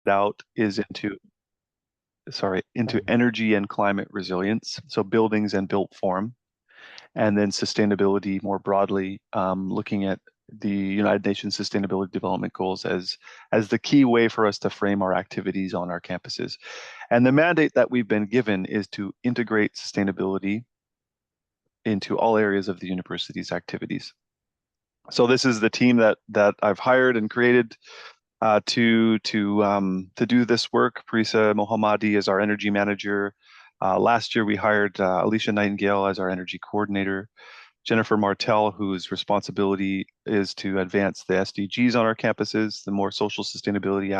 out is into energy and climate resilience, so buildings and built form, and then sustainability more broadly, looking at the United Nations Sustainability Development Goals as the key way for us to frame our activities on our campuses. And the mandate that we've been given is to integrate sustainability into all areas of the university's activities. So this is the team that I've hired and created to do this work. Parisa Mohammadi is our energy manager. Last year we hired Alicia Nightingale as our energy coordinator. Jennifer Martell, whose responsibility is to advance the SDGs on our campuses, the more social sustainability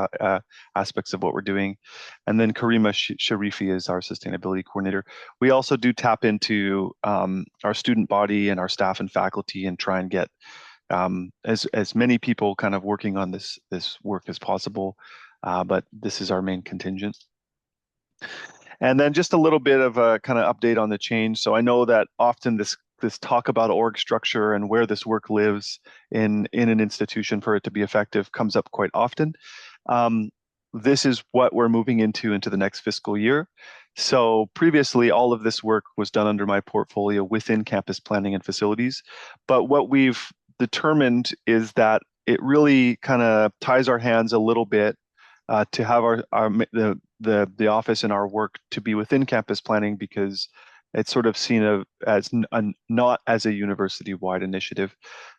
aspects of what we're doing. And then Karima Sharifi is our sustainability coordinator. We also do tap into our student body and our staff and faculty and try and get as many people kind of working on this work as possible, but this is our main contingent. And then just a little bit of a kind of update on the change. So I know that often this talk about org structure and where this work lives in an institution for it to be effective comes up quite often. This is what we're moving into the next fiscal year. So previously, all of this work was done under my portfolio within campus planning and facilities. But what we've determined is that it really kind of ties our hands a little bit to have the office and our work to be within campus planning, because it's sort of seen as not as a university-wide initiative.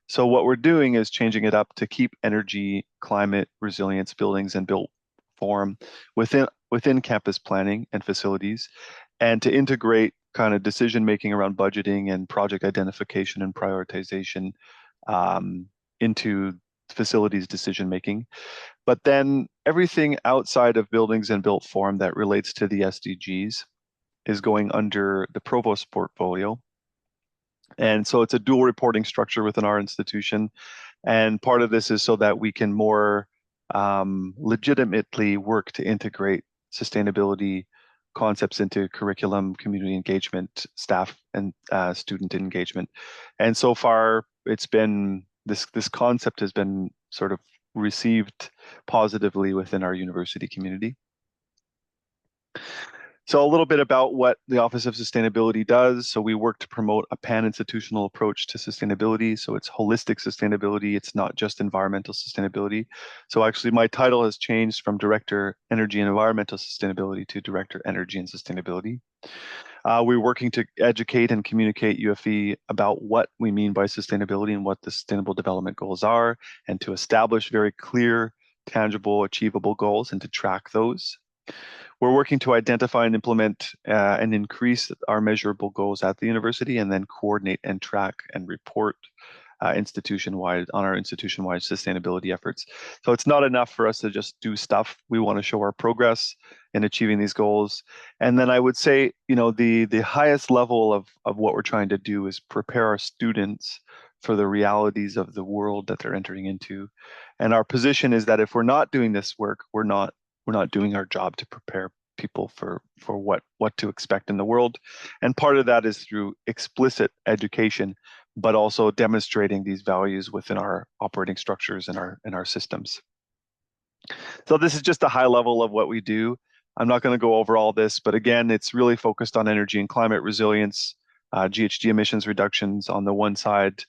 So what we're doing is changing it up to keep energy, climate, resilience, buildings, and built form within campus planning and facilities, and to integrate kind of decision-making around budgeting and project identification and prioritization into facilities decision-making. But then everything outside of buildings and built form that relates to the SDGs is going under the provost portfolio. And so it's a dual reporting structure within our institution. And part of this is so that we can more legitimately work to integrate sustainability concepts into curriculum, community engagement, staff and student engagement. And so far, it's been, this concept has been sort of received positively within our university community. So a little bit about what the Office of Sustainability does. So we work to promote a pan-institutional approach to sustainability. So it's holistic sustainability. It's not just environmental sustainability. So actually my title has changed from Director Energy and Environmental Sustainability to Director Energy and Sustainability. We're working to educate and communicate UFE about what we mean by sustainability and what the Sustainable Development Goals are, and to establish very clear, tangible, achievable goals and to track those. We're working to identify and implement and increase our measurable goals at the university, and then coordinate and track and report institution-wide on our institution-wide sustainability efforts. So it's not enough for us to just do stuff. We want to show our progress in achieving these goals. And then I would say, the highest level of what we're trying to do is prepare our students for the realities of the world that they're entering into. And our position is that if we're not doing this work, we're not doing our job to prepare people for what to expect in the world. And part of that is through explicit education, but also demonstrating these values within our operating structures and our systems. So this is just a high level of what we do. I'm not going to go over all this, but again, it's really focused on energy and climate resilience, GHG emissions reductions on the one side,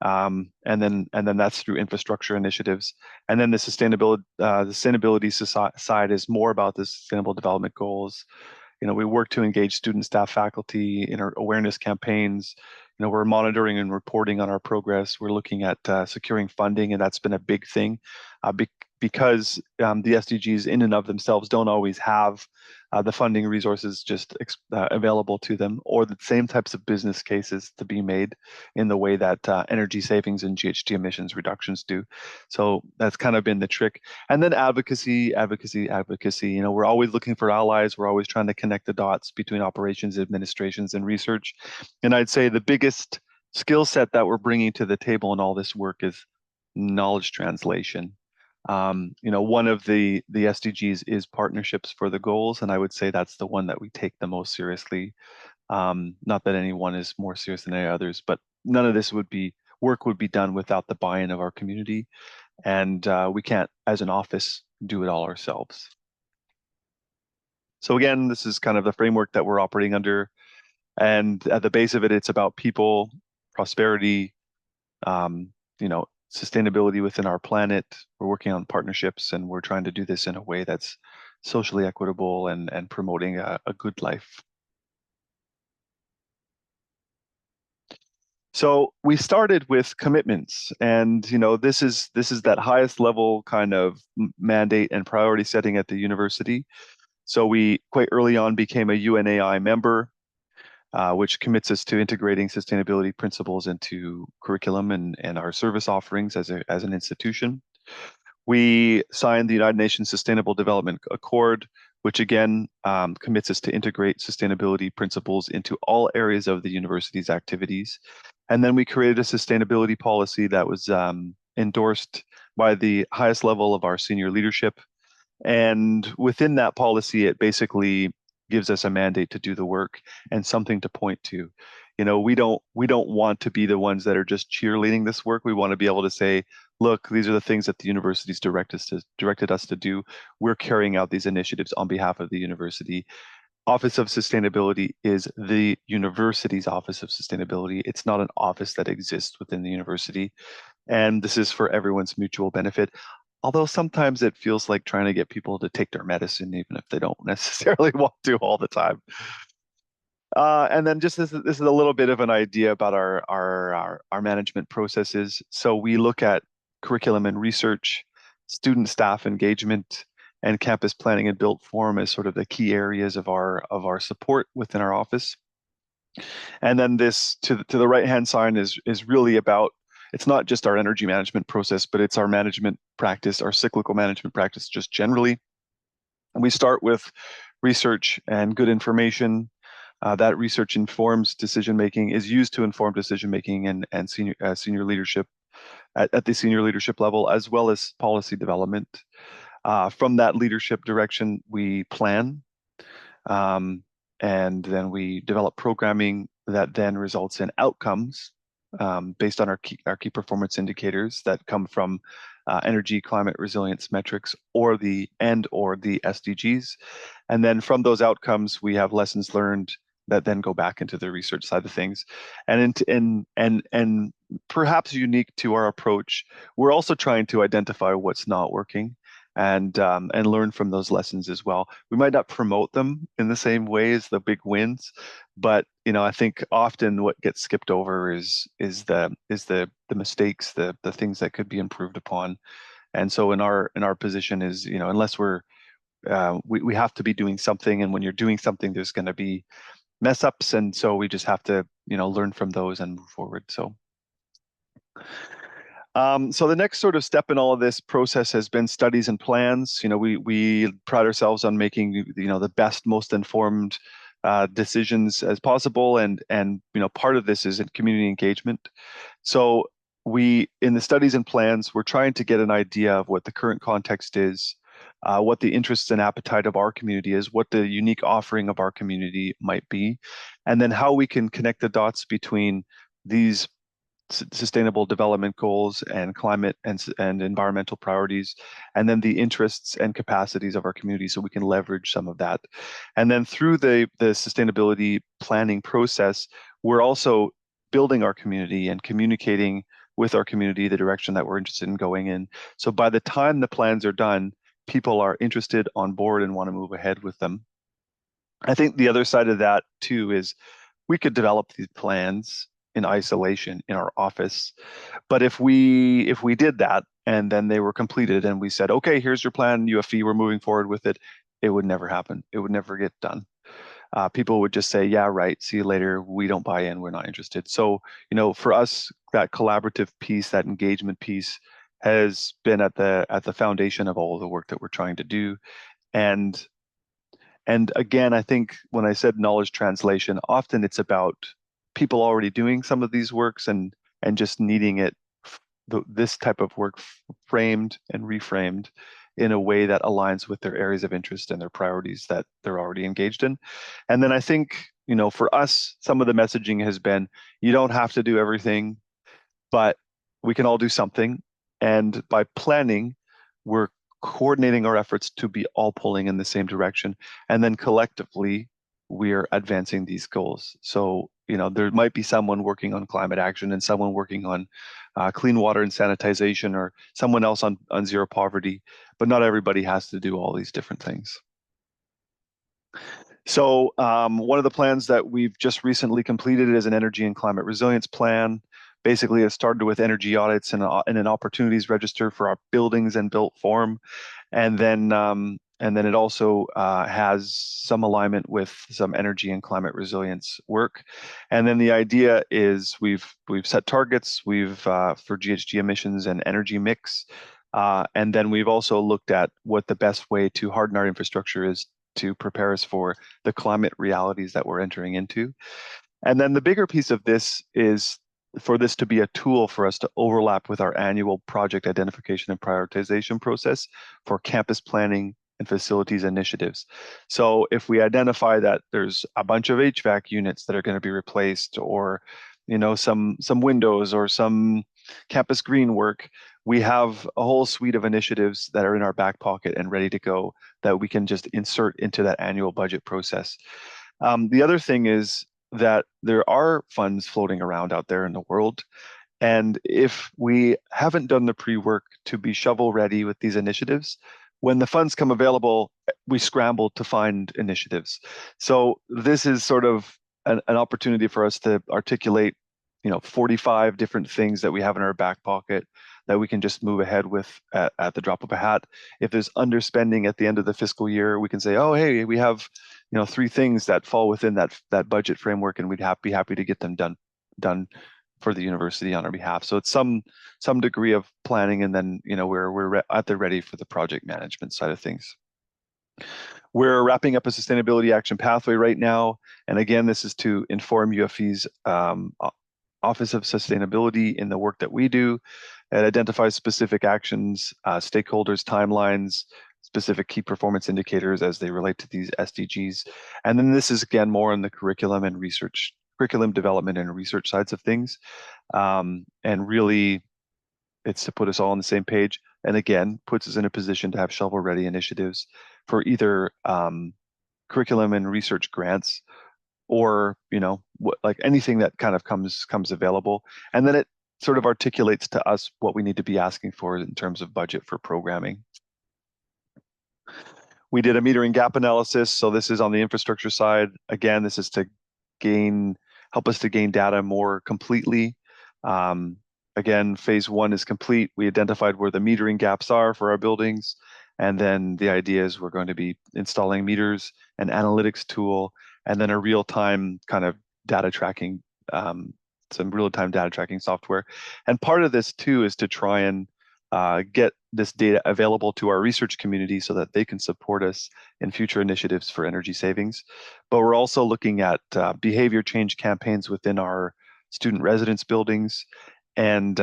and then that's through infrastructure initiatives. And then the sustainability side is more about the Sustainable Development Goals. We work to engage student, staff, faculty in our awareness campaigns. We're monitoring and reporting on our progress. We're looking at securing funding, and that's been a big thing because the SDGs in and of themselves don't always have the funding resources just available to them, or the same types of business cases to be made in the way that energy savings and GHG emissions reductions do. So that's kind of been the trick. And then advocacy. We're always looking for allies. We're always trying to connect the dots between operations, administrations, and research. And I'd say the biggest skill set that we're bringing to the table in all this work is knowledge translation. One of the SDGs is partnerships for the goals, and I would say that's the one that we take the most seriously. Not that any one is more serious than any others, but none of this work would be done without the buy-in of our community, and we can't, as an office, do it all ourselves. So again, this is kind of the framework that we're operating under. And at the base of it, it's about people, prosperity, um, sustainability within our planet. We're working on partnerships, and we're trying to do this in a way that's socially equitable and promoting a good life. So we started with commitments, and this is that highest level kind of mandate and priority setting at the university. So we quite early on became a UNAI member, which commits us to integrating sustainability principles into curriculum and our service offerings as an institution. We signed the United Nations Sustainable Development Accord, which again commits us to integrate sustainability principles into all areas of the university's activities. And then we created a sustainability policy that was endorsed by the highest level of our senior leadership. And within that policy, it basically gives us a mandate to do the work and something to point to. We don't want to be the ones that are just cheerleading this work. We want to be able to say, look, these are the things that the university's directed us to do. We're carrying out these initiatives on behalf of the university. Office of Sustainability is the university's Office of Sustainability. It's not an office that exists within the university. And this is for everyone's mutual benefit. Although sometimes it feels like trying to get people to take their medicine, even if they don't necessarily want to all the time. And then just this is a little bit of an idea about our management processes. So we look at curriculum and research, student staff engagement, and campus planning and built form as sort of the key areas of our support within our office. And then this to the right hand side is really about, it's not just our energy management process, but it's our management practice, our cyclical management practice just generally. And we start with research and good information. That research informs decision making, is used to inform decision making and senior leadership at the senior leadership level, as well as policy development. From that leadership direction, we plan, and then we develop programming that then results in outcomes based on our key performance indicators that come from energy climate resilience metrics or the SDGs. And then from those outcomes, we have lessons learned that then go back into the research side of things. And perhaps unique to our approach, we're also trying to identify what's not working and learn from those lessons as well. We might not promote them in the same way as the big wins, but I think often what gets skipped over is the mistakes, the things that could be improved upon. And so in our position is, unless we have to be doing something, and when you're doing something, there's going to be mess ups, and so we just have to learn from those and move forward. So the next sort of step in all of this process has been studies and plans. We pride ourselves on making the best, most informed decisions as possible, and part of this is in community engagement. So in the studies and plans, we're trying to get an idea of what the current context is, what the interests and appetite of our community is, what the unique offering of our community might be, and then how we can connect the dots between these sustainable development goals and climate and environmental priorities, and then the interests and capacities of our community so we can leverage some of that. And then through the sustainability planning process, we're also building our community and communicating with our community the direction that we're interested in going in. So by the time the plans are done, people are interested, on board, and want to move ahead with them. I think the other side of that too is we could develop these plans in isolation in our office, but if we did that and then they were completed and we said, okay, here's your plan, UFE, we're moving forward with it, it would never happen. It would never get done. People would just say, yeah, right, see you later, we don't buy in, we're not interested. So for us, that collaborative piece, that engagement piece has been at the foundation of all of the work that we're trying to do. And again, I think when I said knowledge translation, often it's about people already doing some of these works and just needing this type of work framed and reframed in a way that aligns with their areas of interest and their priorities that they're already engaged in. And then I think, for us, some of the messaging has been, you don't have to do everything, but we can all do something. And by planning, we're coordinating our efforts to be all pulling in the same direction. And then collectively, we're advancing these goals. So, there might be someone working on climate action and someone working on clean water and sanitization, or someone else on zero poverty, but not everybody has to do all these different things. So one of the plans that we've just recently completed is an energy and climate resilience plan. Basically, it started with energy audits and an opportunities register for our buildings and built form. And then it also has some alignment with some energy and climate resilience work. And then the idea is we've set targets. We've for GHG emissions and energy mix. And then we've also looked at what the best way to harden our infrastructure is to prepare us for the climate realities that we're entering into. And then the bigger piece of this is for this to be a tool for us to overlap with our annual project identification and prioritization process for campus planning and facilities initiatives. So if we identify that there's a bunch of HVAC units that are going to be replaced, or some windows or some campus green work, we have a whole suite of initiatives that are in our back pocket and ready to go that we can just insert into that annual budget process. The other thing is that there are funds floating around out there in the world. And if we haven't done the pre-work to be shovel ready with these initiatives, when the funds come available, we scramble to find initiatives. So this is sort of an opportunity for us to articulate 45 different things that we have in our back pocket that we can just move ahead with at the drop of a hat. If there's underspending at the end of the fiscal year, we can say, oh, hey, we have 3 things that fall within that budget framework, and we'd be happy to get them done for the university on our behalf. So it's some degree of planning, and then we're at the ready for the project management side of things. We're wrapping up a sustainability action pathway right now, and again, this is to inform UFE's Office of Sustainability in the work that we do. It identifies specific actions, stakeholders, timelines, specific key performance indicators as they relate to these SDGs. And then this is again more on the curriculum development and research sides of things. And really, it's to put us all on the same page, and again, puts us in a position to have shovel-ready initiatives for either curriculum and research grants, or like anything that kind of comes available. And then it sort of articulates to us what we need to be asking for in terms of budget for programming. We did a metering gap analysis. So this is on the infrastructure side. Again, this is to help us to gain data more completely. Again, phase 1 is complete. We identified where the metering gaps are for our buildings. And then the idea is we're going to be installing meters, an analytics tool, and then a real-time kind of data tracking, some real-time data tracking software. And part of this too is to try and get this data available to our research community so that they can support us in future initiatives for energy savings. But we're also looking at behavior change campaigns within our student residence buildings. And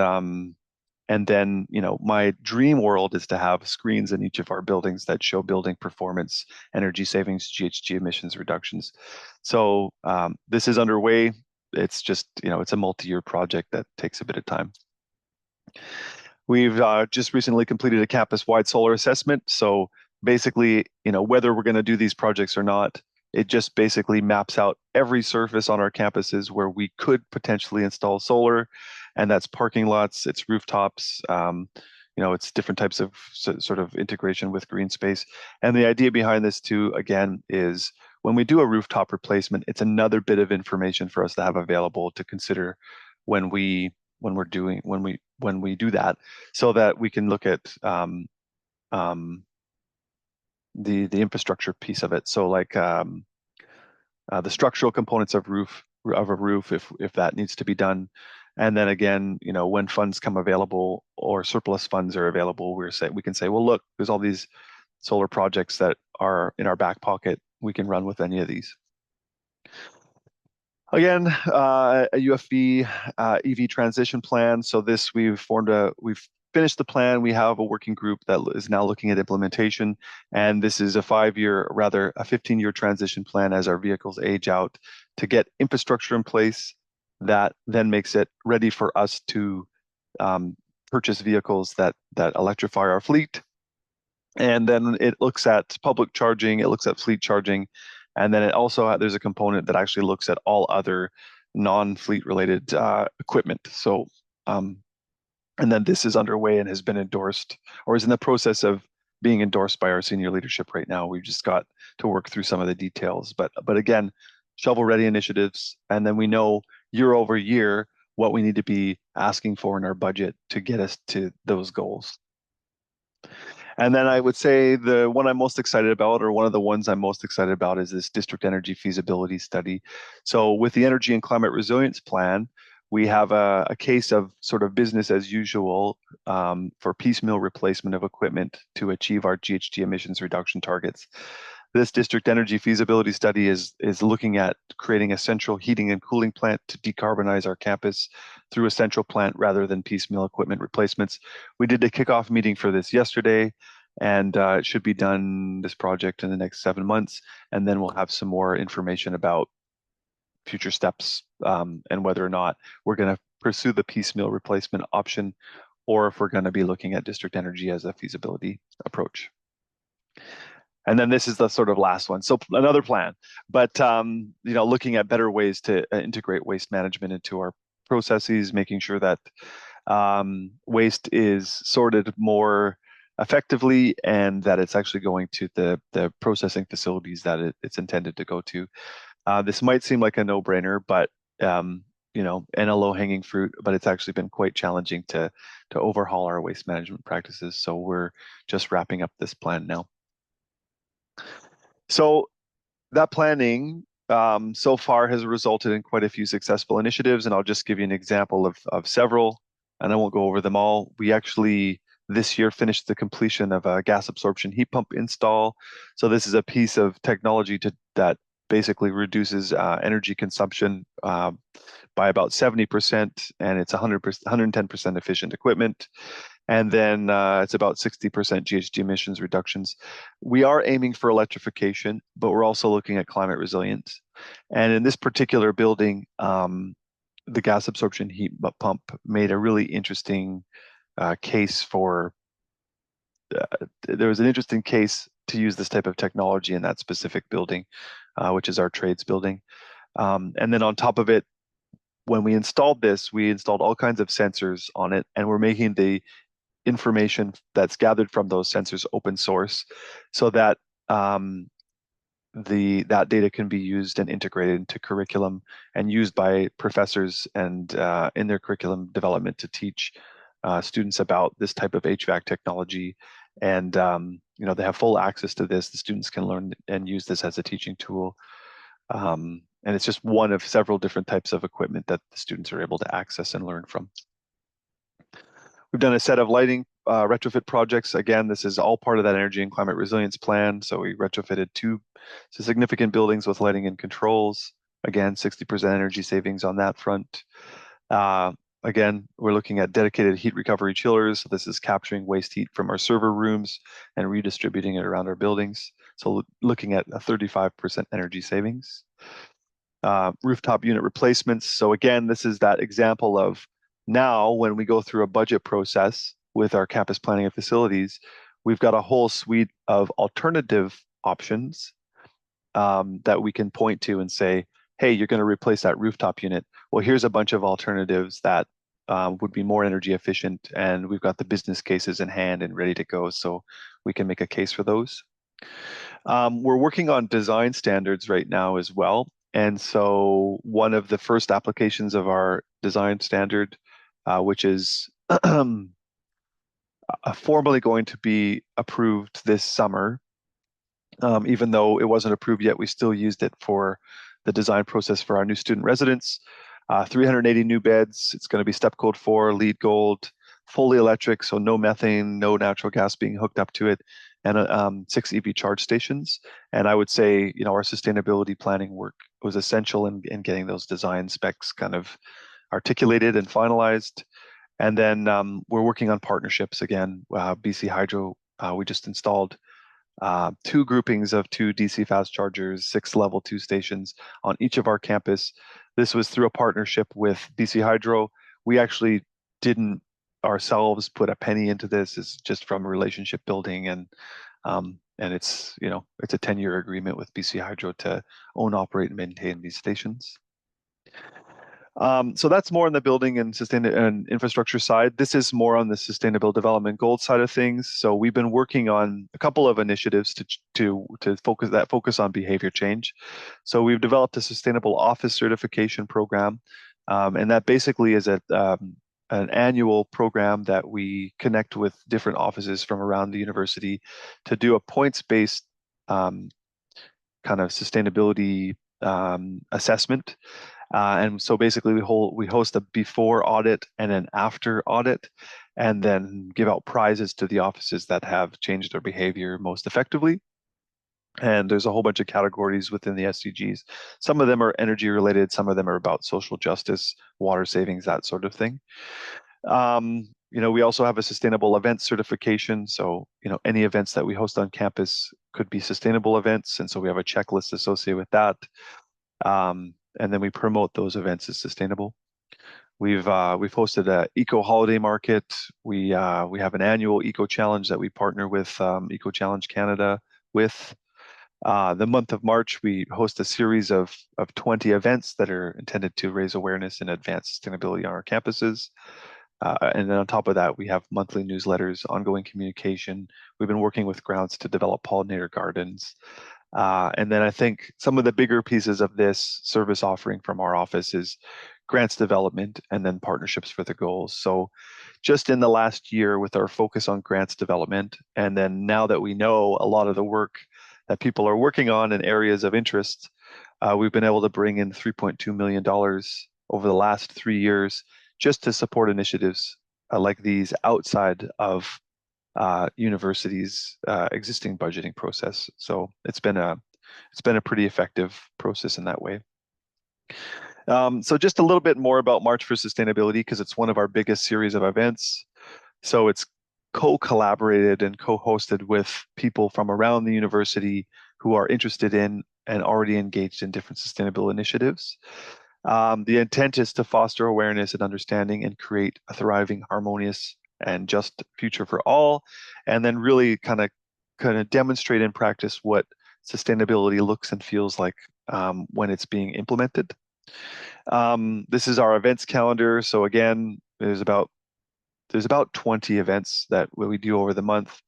then, my dream world is to have screens in each of our buildings that show building performance, energy savings, GHG emissions reductions. So this is underway. It's just, it's a multi-year project that takes a bit of time. We've just recently completed a campus-wide solar assessment. So basically, whether we're going to do these projects or not, it just basically maps out every surface on our campuses where we could potentially install solar, and that's parking lots, it's rooftops, it's different types of sort of integration with green space. And the idea behind this too, again, is when we do a rooftop replacement, it's another bit of information for us to have available to consider when we do that, so that we can look at the infrastructure piece of it. So like the structural components of a roof, if that needs to be done. And then again, when funds come available or surplus funds are available, we can say, well, look, there's all these solar projects that are in our back pocket. We can run with any of these. Again, a UFB EV transition plan. So this we've finished the plan. We have a working group that is now looking at implementation, and this is a 15-year transition plan as our vehicles age out, to get infrastructure in place that then makes it ready for us to purchase vehicles that electrify our fleet, And then it looks at public charging, it looks at fleet charging, and then it also there's a component that actually looks at all other non-fleet related equipment. So, and then this is underway and has been endorsed, or is in the process of being endorsed by our senior leadership right now. We've just got to work through some of the details, but again, shovel-ready initiatives, and then we know year over year what we need to be asking for in our budget to get us to those goals. And then I would say the one I'm most excited about, or one of the ones I'm most excited about, is this district energy feasibility study. So with the energy and climate resilience plan, we have a case of sort of business as usual for piecemeal replacement of equipment to achieve our GHG emissions reduction targets. This district energy feasibility study is looking at creating a central heating and cooling plant to decarbonize our campus through a central plant rather than piecemeal equipment replacements. We did a kickoff meeting for this yesterday, and it should be done, this project, in the next 7 months, and then we'll have some more information about future steps and whether or not we're going to pursue the piecemeal replacement option, or if we're going to be looking at district energy as a feasibility approach. And then this is the sort of last one. So another plan, but looking at better ways to integrate waste management into our processes, making sure that waste is sorted more effectively and that it's actually going to the processing facilities that it's intended to go to. This might seem like a no-brainer, but and a low-hanging fruit, but it's actually been quite challenging to overhaul our waste management practices. So we're just wrapping up this plan now. So that planning so far has resulted in quite a few successful initiatives, and I'll just give you an example of several, and I won't go over them all. We actually this year finished the completion of a gas absorption heat pump install. So this is a piece of technology that basically reduces energy consumption by about 70%, and it's 110% efficient equipment. And then it's about 60% GHG emissions reductions. We are aiming for electrification, but we're also looking at climate resilience. And in this particular building, the gas absorption heat pump made a really interesting case for, there was an interesting case to use this type of technology in that specific building, which is our trades building. And then on top of it, when we installed this, we installed all kinds of sensors on it, and we're making the information that's gathered from those sensors open source, so that that data can be used and integrated into curriculum and used by professors and in their curriculum development to teach students about this type of HVAC technology. And they have full access to this. The students can learn and use this as a teaching tool. And it's just one of several different types of equipment that the students are able to access and learn from. We've done a set of lighting retrofit projects. Again, this is all part of that energy and climate resilience plan. So we retrofitted two significant buildings with lighting and controls. Again, 60% energy savings on that front. Again, we're looking at dedicated heat recovery chillers. So this is capturing waste heat from our server rooms and redistributing it around our buildings. So looking at a 35% energy savings. Rooftop unit replacements. So again, this is that example of now when we go through a budget process with our campus planning and facilities, we've got a whole suite of alternative options that we can point to and say, hey, you're going to replace that rooftop unit. Well, here's a bunch of alternatives that would be more energy efficient, and we've got the business cases in hand and ready to go, so we can make a case for those. We're working on design standards right now as well. And so one of the first applications of our design standard, which is formally going to be approved this summer, even though it wasn't approved yet, we still used it for the design process for our new student residents. 380 new beds. It's going to be step code 4, LEED Gold, fully electric, so no methane, no natural gas being hooked up to it, and 6 EV charge stations. And I would say, our sustainability planning work was essential in getting those design specs kind of articulated and finalized. And then we're working on partnerships again. BC Hydro, we just installed 2 groupings of 2 DC fast chargers, 6 level 2 stations on each of our campus. This was through a partnership with BC Hydro. We actually didn't ourselves put a penny into this. Is just from relationship building, and it's it's a 10-year agreement with BC Hydro to own, operate, and maintain these stations. So that's more on the building and and infrastructure side. This is more on the sustainable development goals side of things. So we've been working on a couple of initiatives to focus on behavior change. So we've developed a sustainable office certification program, and that basically is an annual program that we connect with different offices from around the university to do a points-based kind of sustainability assessment. And so basically we host a before audit and an after audit, and then give out prizes to the offices that have changed their behavior most effectively. And there's a whole bunch of categories within the SDGs. Some of them are energy related, some of them are about social justice, water savings, that sort of thing. We also have a sustainable event certification. So, any events that we host on campus could be sustainable events. And so we have a checklist associated with that. And then we promote those events as sustainable. We've hosted an eco holiday market. We have an annual eco challenge that we partner with Eco Challenge Canada with. The month of March, we host a series of 20 events that are intended to raise awareness and advance sustainability on our campuses. And then on top of that, we have monthly newsletters, ongoing communication. We've been working with grounds to develop pollinator gardens. And then I think some of the bigger pieces of this service offering from our office is grants development and then partnerships for the goals. So just in the last year with our focus on grants development, and then now that we know a lot of the work that people are working on in areas of interest, we've been able to bring in $3.2 million over the last 3 years just to support initiatives like these outside of universities' existing budgeting process. So it's been a pretty effective process in that way. So just a little bit more about March for Sustainability, because it's one of our biggest series of events. So it's co-collaborated and co-hosted with people from around the university who are interested in and already engaged in different sustainable initiatives. The intent is to foster awareness and understanding and create a thriving, harmonious, and just future for all, and then really kind of demonstrate in practice what sustainability looks and feels like when it's being implemented. This is our events calendar. So again, there's about 20 events that we do over the month.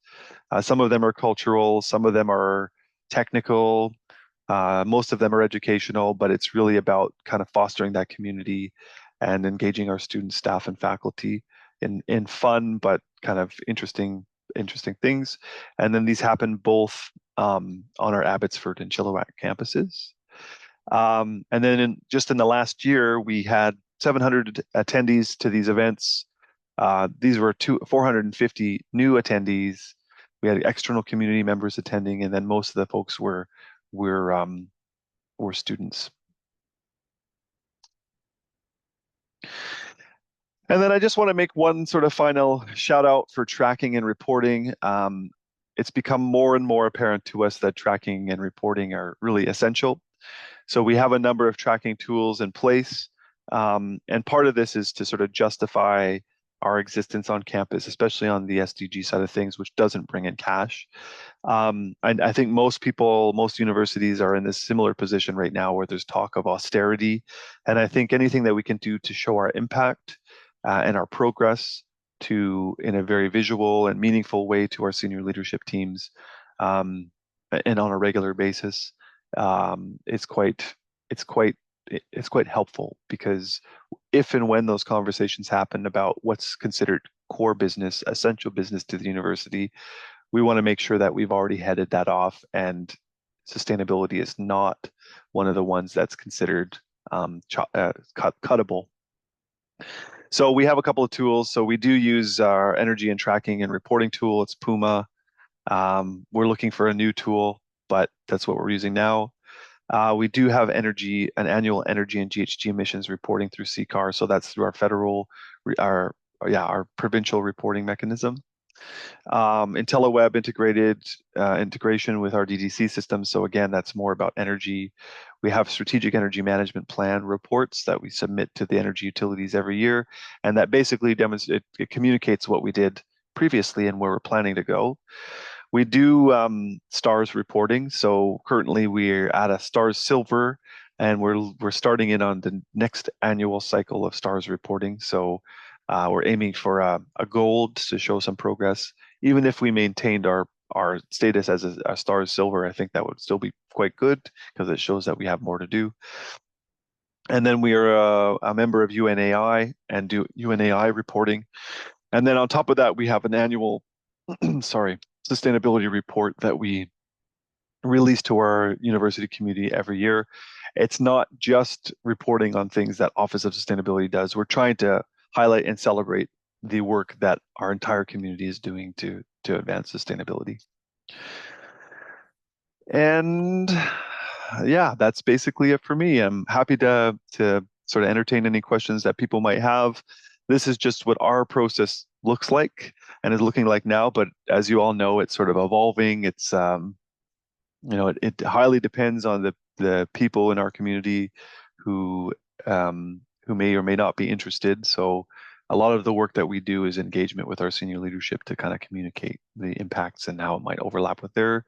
Some of them are cultural, some of them are technical, most of them are educational, but it's really about kind of fostering that community and engaging our students, staff, and faculty in fun but kind of interesting things. And then these happen both on our Abbotsford and Chilliwack campuses. And then just in the last year, we had 700 attendees to these events. These were 450 new attendees. We had external community members attending, and then most of the folks were students. And then I just want to make one sort of final shout out for tracking and reporting. It's become more and more apparent to us that tracking and reporting are really essential. So we have a number of tracking tools in place. And part of this is to sort of justify our existence on campus, especially on the SDG side of things, which doesn't bring in cash. And I think most universities are in this similar position right now where there's talk of austerity. And I think anything that we can do to show our impact and our progress in a very visual and meaningful way to our senior leadership teams and on a regular basis, it's quite helpful, because if and when those conversations happen about what's considered core business, essential business to the university, we want to make sure that we've already headed that off, and sustainability is not one of the ones that's considered cuttable. So we have a couple of tools. So we do use our energy and tracking and reporting tool. It's Puma. We're looking for a new tool, but that's what we're using now. We do have an annual energy and GHG emissions reporting through CCAR. So that's through our provincial reporting mechanism. IntelliWeb integration with our DDC system. So again, that's more about energy. We have strategic energy management plan reports that we submit to the energy utilities every year, and that basically demonstrates it communicates what we did previously and where we're planning to go. We do STARS reporting. So currently we're at a STARS Silver, and we're starting in on the next annual cycle of STARS reporting. So we're aiming for a gold to show some progress. Even if we maintained our status as a STARS Silver, I think that would still be quite good because it shows that we have more to do. And then we are a member of UNAI and do UNAI reporting. And then on top of that, we have an annual, sorry, sustainability report that we release to our university community every year. It's not just reporting on things that Office of Sustainability does. We're trying to highlight and celebrate the work that our entire community is doing to advance sustainability. And yeah, that's basically it for me. I'm happy to sort of entertain any questions that people might have. This is just what our process looks like and is looking like now, but as you all know, it's sort of evolving. It's it highly depends on the people in our community who may or may not be interested. So a lot of the work that we do is engagement with our senior leadership to kind of communicate the impacts and how it might overlap with their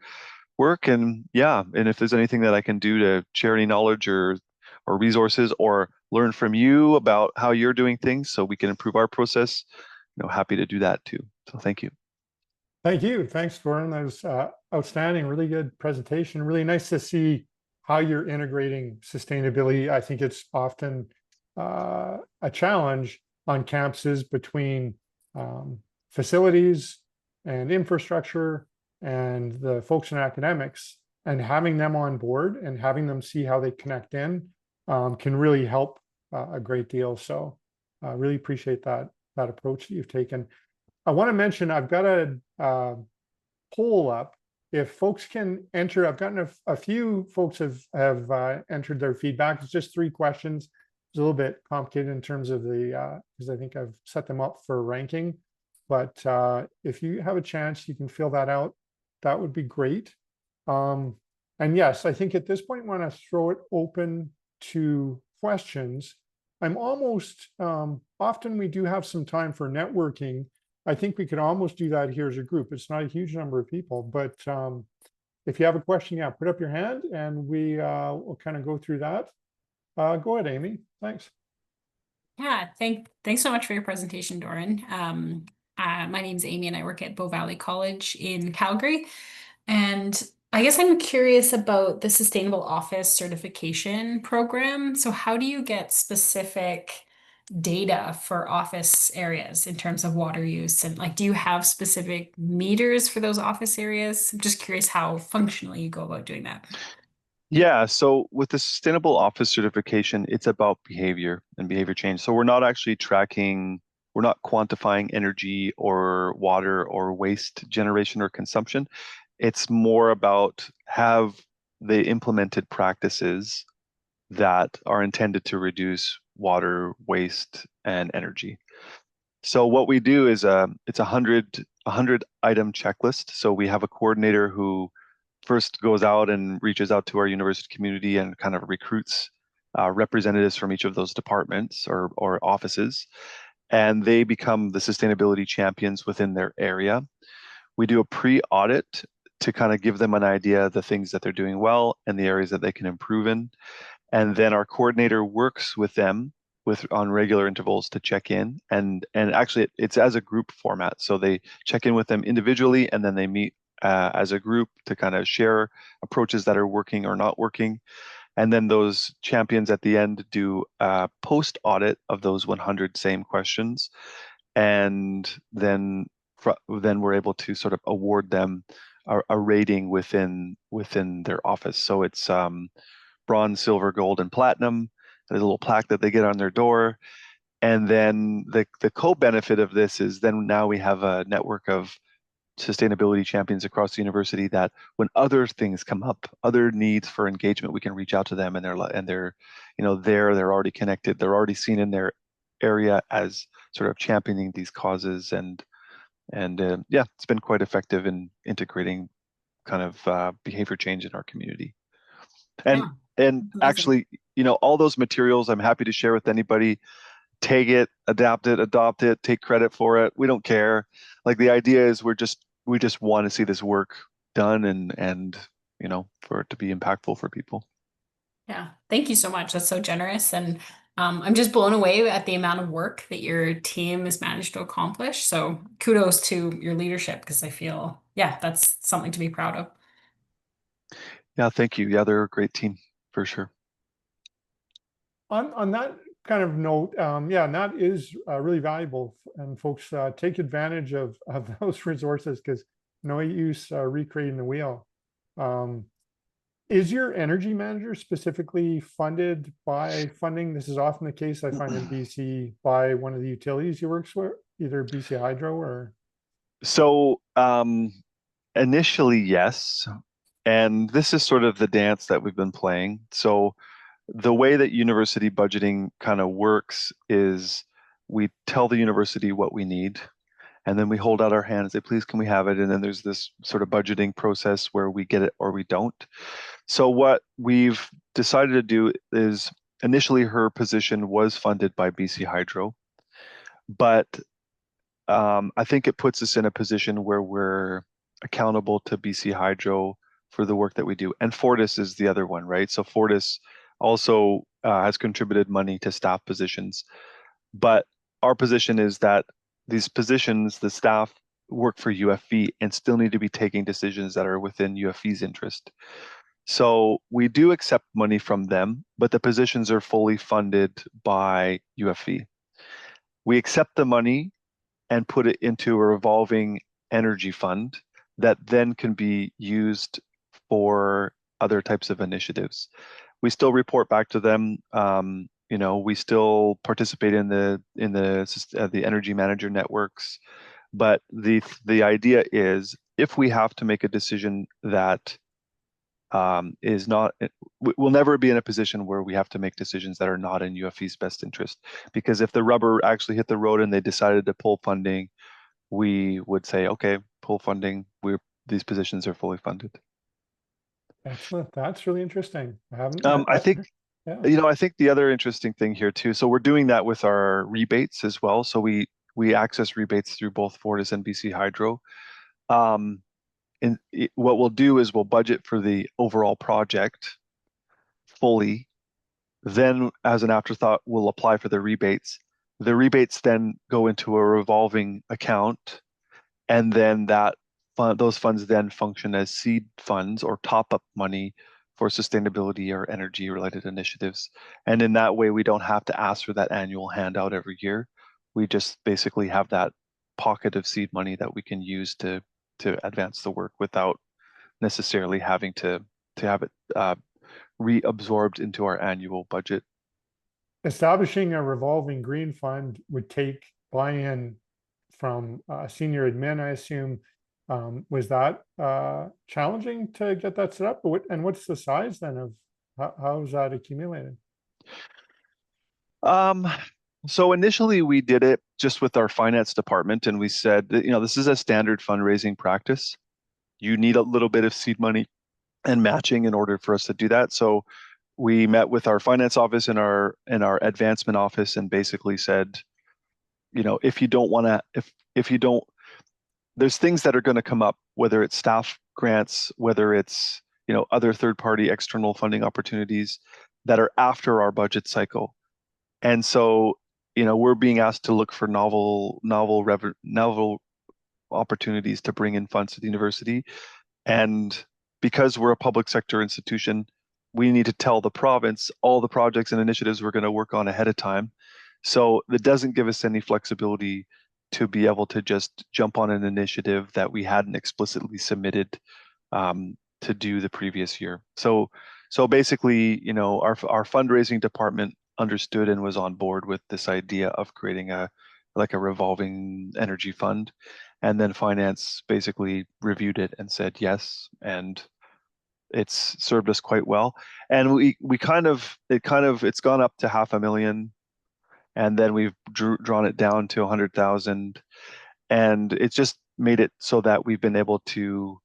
work. And yeah, and if there's anything that I can do to share any knowledge or resources or learn from you about how you're doing things so we can improve our process, happy to do that too. So thank you. Thank you. Thanks, Doran. That was outstanding. Really good presentation. Really nice to see how you're integrating sustainability. I think it's often a challenge on campuses between facilities and infrastructure and the folks in academics, and having them on board and having them see how they connect in can really help a great deal. So really appreciate that approach that you've taken. I want to mention I've got a poll up. If folks can enter, I've gotten a few folks have entered their feedback. It's just 3 questions. It's a little bit complicated in terms of the because I think I've set them up for ranking. But if you have a chance, you can fill that out. That would be great. And yes, I think at this point, I want to throw it open to questions. I'm almost often we do have some time for networking. I think we could almost do that here as a group. It's not a huge number of people, but if you have a question, yeah, put up your hand and we will kind of go through that. Go ahead, Amy. Thanks. Yeah, thanks so much for your presentation, Doran. My name's Amy and I work at Bow Valley College in Calgary. And I guess I'm curious about the Sustainable Office Certification Program. So how do you get specific data for office areas in terms of water use? And like, do you have specific meters for those office areas? I'm just curious how functionally you go about doing that. Yeah, so with the Sustainable Office Certification, it's about behavior and behavior change. So we're not actually we're not quantifying energy or water or waste generation or consumption. It's more about have they implemented practices that are intended to reduce water, waste, and energy. So what we do is it's a 100 item checklist. So we have a coordinator who first goes out and reaches out to our university community and kind of recruits representatives from each of those departments or offices, and they become the sustainability champions within their area. We do a pre-audit to kind of give them an idea of the things that they're doing well and the areas that they can improve in. And then our coordinator works with them on regular intervals to check in. And actually it's as a group format. So they check in with them individually and then they meet as a group to kind of share approaches that are working or not working. And then those champions at the end do a post audit of those 100 same questions. And then we're able to sort of award them a rating within their office. So it's bronze, silver, gold, and platinum. There's a little plaque that they get on their door. And then the co-benefit of this is then now we have a network of sustainability champions across the university that when other things come up, other needs for engagement, we can reach out to them and they're they're already connected. They're already seen in their area as sort of championing these causes and yeah, it's been quite effective in integrating kind of behavior change in our community. And Yeah, and amazing. actually, all those materials I'm happy to share with anybody. Take it, adapt it, adopt it, take credit for it. We don't care. Like the idea is we just want to see this work done and for it to be impactful for people. Yeah, thank you so much. That's so generous. And I'm just blown away at the amount of work that your team has managed to accomplish. So kudos to your leadership because I feel, yeah, that's something to be proud of. Yeah, thank you. Yeah, they're a great team for sure. On that kind of note, yeah, and that is really valuable, and folks take advantage of those resources because no use recreating the wheel. Um, is your energy manager specifically funded by funding? This is often the case I find in BC by one of the utilities he works with, either BC Hydro or. So initially, yes. And this is sort of the dance that we've been playing. So the way that university budgeting kind of works is we tell the university what we need, and then we hold out our hand and say, please, can we have it? And then there's this sort of budgeting process where we get it or we don't. So what we've decided to do is initially her position was funded by BC Hydro, but I think it puts us in a position where we're accountable to BC Hydro for the work that we do. And Fortis is the other one, right? So Fortis also has contributed money to staff positions. But our position is that these positions, the staff work for UFV and still need to be taking decisions that are within UFV's interest. So we do accept money from them, but the positions are fully funded by UFV. We accept the money and put it into a revolving energy fund that then can be used for other types of initiatives. We still report back to them. We still participate in the energy manager networks, but the idea is if we have to make a decision that is not, we'll never be in a position where we have to make decisions that are not in UFE's best interest. Because if the rubber actually hit the road and they decided to pull funding, we would say, okay, pull funding. These positions are fully funded. Excellent. That's really interesting. I haven't. I think, Yeah. I think the other interesting thing here too. So we're doing that with our rebates as well. So we access rebates through both Fortis and BC Hydro. What we'll do is we'll budget for the overall project fully. Then, as an afterthought, we'll apply for the rebates. The rebates then go into a revolving account, and then those funds then function as seed funds or top-up money for sustainability or energy-related initiatives. And in that way, we don't have to ask for that annual handout every year. We just basically have that pocket of seed money that we can use to advance the work without necessarily having to have it reabsorbed into our annual budget. Establishing a revolving green fund would take buy-in from senior admin, I assume. Was that challenging to get that set up? What's the size then of how is that accumulated? So initially we did it just with our finance department, and we said that, this is a standard fundraising practice. You need a little bit of seed money and matching in order for us to do that. So we met with our finance office and our advancement office and basically said, if you don't want to, if you don't, there's things that are going to come up, whether it's staff grants, whether it's, other third-party external funding opportunities that are after our budget cycle. And so, we're being asked to look for novel opportunities to bring in funds to the university. And because we're a public sector institution, we need to tell the province all the projects and initiatives we're going to work on ahead of time. So that doesn't give us any flexibility to be able to just jump on an initiative that we hadn't explicitly submitted to do the previous year. So basically, our fundraising department understood and was on board with this idea of creating a revolving energy fund. And then finance basically reviewed it and said yes, and it's served us quite well. And it's gone up to $500,000, and then we've drawn it down to 100,000. And it's just made it so that we've been able to,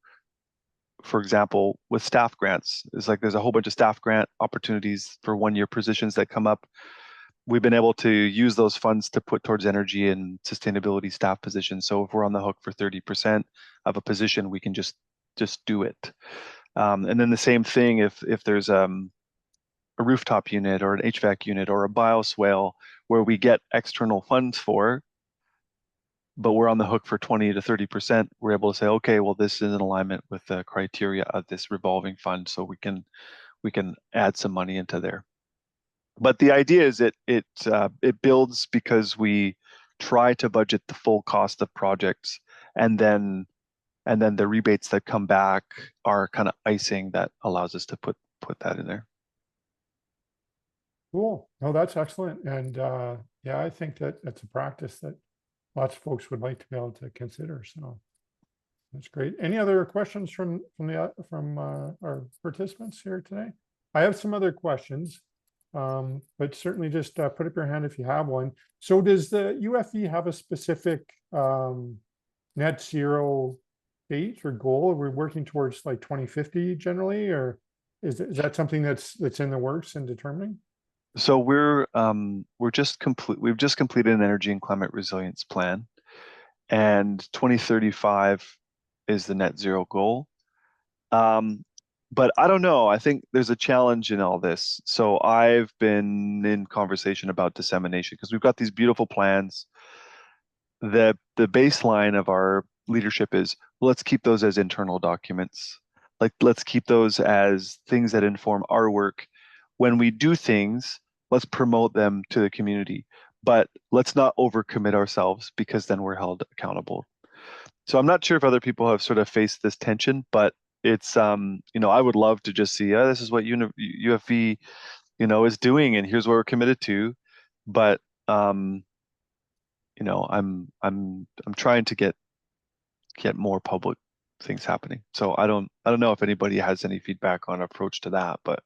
for example, with staff grants, it's like there's a whole bunch of staff grant opportunities for 1-year positions that come up. We've been able to use those funds to put towards energy and sustainability staff positions. So if we're on the hook for 30% of a position, we can just do it. And then the same thing if there's a rooftop unit or an HVAC unit or a bioswale where we get external funds for, but we're on the hook for 20 to 30%, we're able to say, okay, well, this is in alignment with the criteria of this revolving fund, so we can add some money into there. But the idea is it builds because we try to budget the full cost of projects, and then the rebates that come back are kind of icing that allows us to put that in there. Cool. No, that's excellent. And yeah, I think that that's a practice that lots of folks would like to be able to consider. So that's great. Any other questions from our participants here today? I have some other questions, but certainly just put up your hand if you have one. So does the UFV have a specific net zero date or goal? Are we working towards like 2050 generally, or is that something that's in the works and determining? So we've just completed an energy and climate resilience plan, and 2035 is the net zero goal. But I don't know. I think there's a challenge in all this. So I've been in conversation about dissemination because we've got these beautiful plans. The baseline of our leadership is, let's keep those as internal documents. Like, let's keep those as things that inform our work. When we do things, let's promote them to the community, but let's not overcommit ourselves because then we're held accountable. So I'm not sure if other people have sort of faced this tension, but it's I would love to just see, this is what UFV is doing, and here's what we're committed to. But I'm trying to get more public things happening. So I don't know if anybody has any feedback on approach to that, but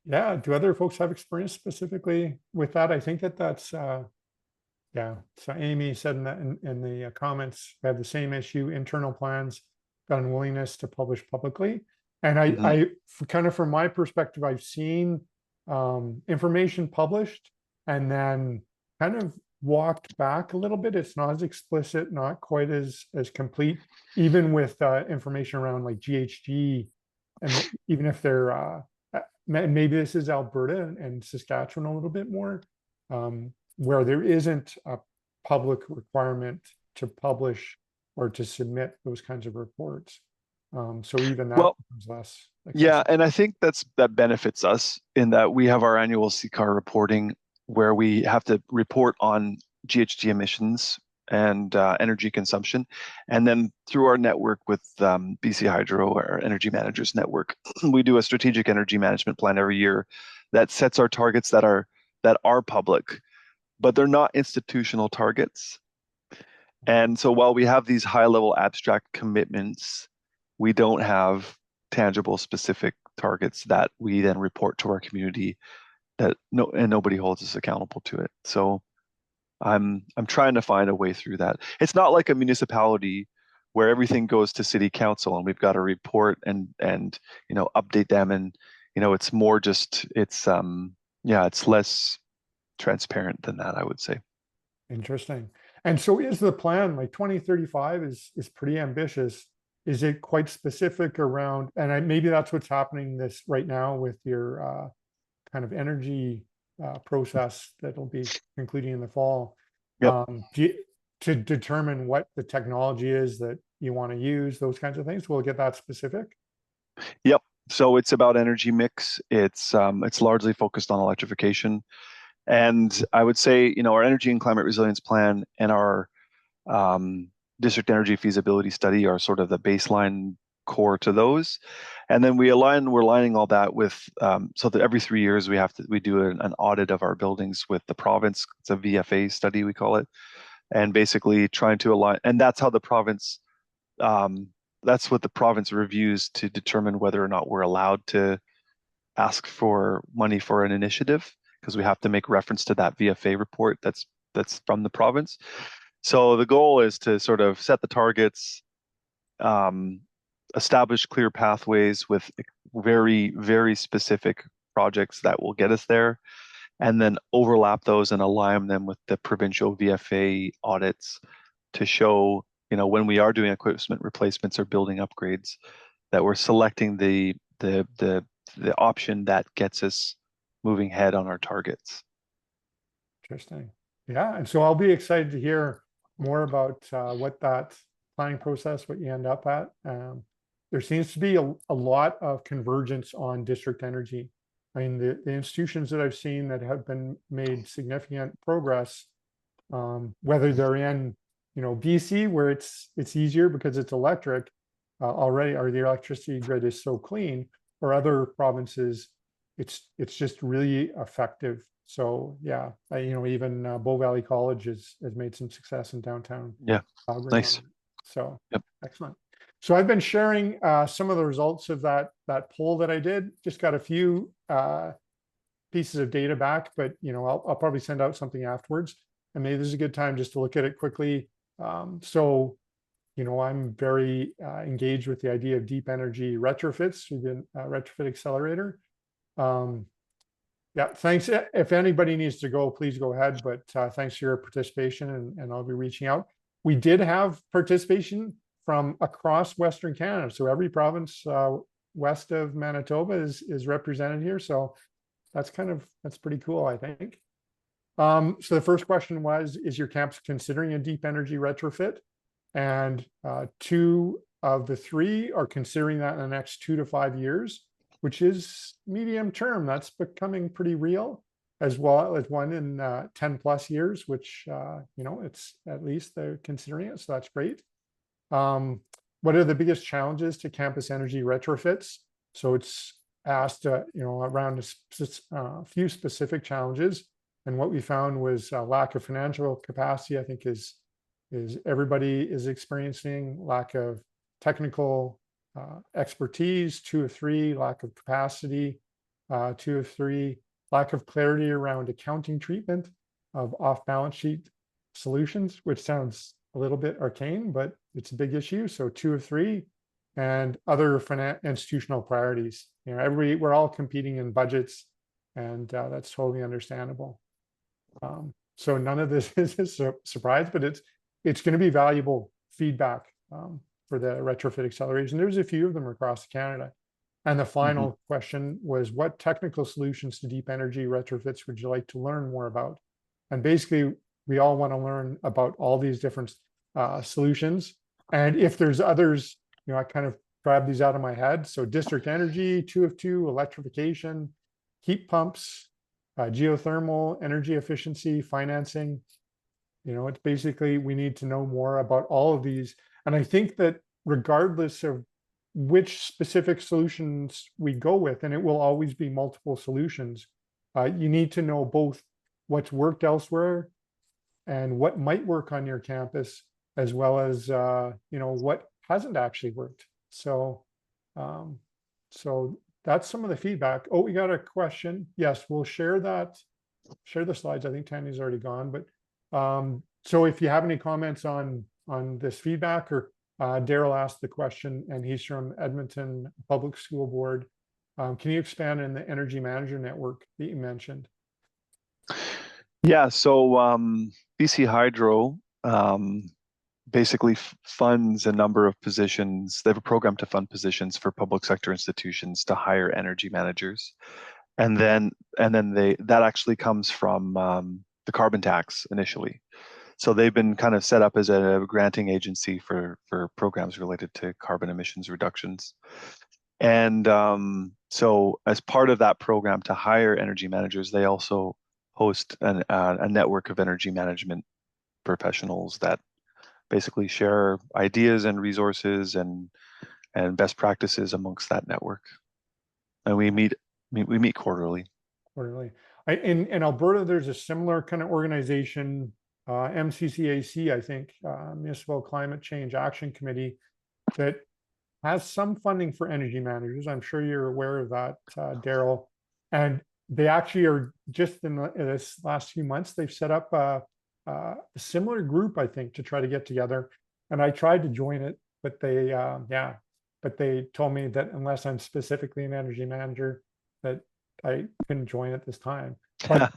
yeah, do other folks have experience specifically with that? I think that's yeah. So Amy said in the comments, we have the same issue, internal plans, got unwillingness to publish publicly. And I kind of from my perspective, I've seen information published and then kind of walked back a little bit. It's not as explicit, not quite as complete, even with information around like GHG, and even if they're maybe this is Alberta and Saskatchewan a little bit more, where there isn't a public requirement to publish or to submit those kinds of reports. So even that becomes less accessible. Yeah, and I think that benefits us in that we have our annual CCAR reporting where we have to report on GHG emissions and energy consumption. And then through our network with BC Hydro, our energy managers network, we do a strategic energy management plan every year that sets our targets that are public, but they're not institutional targets. And so while we have these high-level abstract commitments, we don't have tangible specific targets that we then report to our community and nobody holds us accountable to it. So I'm trying to find a way through that. It's not like a municipality where everything goes to city council and we've got to report and update them, and it's more just it's less transparent than that, I would say. Interesting. And so is the plan like 2035 is pretty ambitious? Is it quite specific around, and maybe that's what's happening this right now with your kind of energy process that'll be concluding in the fall. Yep. To determine what the technology is that you want to use, those kinds of things, we'll get that specific. Yep. So it's about energy mix. It's largely focused on electrification. And I would say, our energy and climate resilience plan and our district energy feasibility study are sort of the baseline core to those. And then we're aligning all that with, so that every 3 years we do an audit of our buildings with the province. It's a VFA study, we call it. And basically trying to align, and that's how the province, that's what the province reviews to determine whether or not we're allowed to ask for money for an initiative, because we have to make reference to that VFA report that's from the province. So the goal is to sort of set the targets, establish clear pathways with very, very specific projects that will get us there, and then overlap those and align them with the provincial VFA audits to show, when we are doing equipment replacements or building upgrades, that we're selecting the option that gets us moving ahead on our targets. Interesting. Yeah, and so I'll be excited to hear more about what that planning process, what you end up at. There seems to be a lot of convergence on district energy. I mean, the institutions that I've seen that have been made significant progress, whether they're in, BC, where it's easier because it's electric already, or the electricity grid is so clean, or other provinces, it's just really effective. So yeah, even Bow Valley College has made some success in downtown. Yeah, Calgary. nice. So yep. Excellent. So I've been sharing some of the results of that poll that I did. Just got a few pieces of data back, but I'll probably send out something afterwards. And maybe this is a good time just to look at it quickly. I'm very engaged with the idea of deep energy retrofits through the retrofit accelerator. Yeah, thanks. If anybody needs to go, please go ahead. But thanks for your participation, and I'll be reaching out. We did have participation from across Western Canada. So every province west of Manitoba is represented here. So that's pretty cool, I think. So the first question was, is your campus considering a deep energy retrofit? And 2 of the 3 are considering that in the next 2 to 5 years, which is medium term. That's becoming pretty real, as well as one in 10 plus years, which, it's at least they're considering it. So that's great. What are the biggest challenges to campus energy retrofits? So it's asked, around a few specific challenges. And what we found was a lack of financial capacity, I think is everybody is experiencing, lack of technical expertise, 2 of 3, lack of capacity, 2 of 3, lack of clarity around accounting treatment of off-balance sheet solutions, which sounds a little bit arcane, but it's a big issue. So 2 of 3, and other institutional priorities. We're all competing in budgets, and that's totally understandable. So none of this is a surprise, but it's going to be valuable feedback for the retrofit acceleration. There's a few of them across Canada. And the final question was, what technical solutions to deep energy retrofits would you like to learn more about? And basically, we all want to learn about all these different solutions. And if there's others, I kind of grabbed these out of my head. So district energy, 2 of 2, electrification, heat pumps, geothermal, energy efficiency, financing. It's basically, we need to know more about all of these. And I think that regardless of which specific solutions we go with, and it will always be multiple solutions, you need to know both what's worked elsewhere and what might work on your campus, as well as what hasn't actually worked. So that's some of the feedback. Oh, we got a question. Yes, we'll share the slides. I think Tanya's already gone, but so if you have any comments on this feedback, or Daryl asked the question, and he's from Edmonton Public School Board. Can you expand on the energy manager network that you mentioned? Yeah, so BC Hydro basically funds a number of positions. They have a program to fund positions for public sector institutions to hire energy managers, and then that actually comes from the carbon tax initially. So they've been kind of set up as a granting agency for programs related to carbon emissions reductions. And so as part of that program to hire energy managers, they also host a network of energy management professionals that basically share ideas and resources and best practices amongst that network. And we meet quarterly. In Alberta, there's a similar kind of organization, MCCAC, I think, Municipal Climate Change Action Committee, that has some funding for energy managers. I'm sure you're aware of that, Daryl. And they actually are just in this last few months, they've set up a similar group, I think, to try to get together. And I tried to join it, but they told me that unless I'm specifically an energy manager, that I couldn't join at this time. But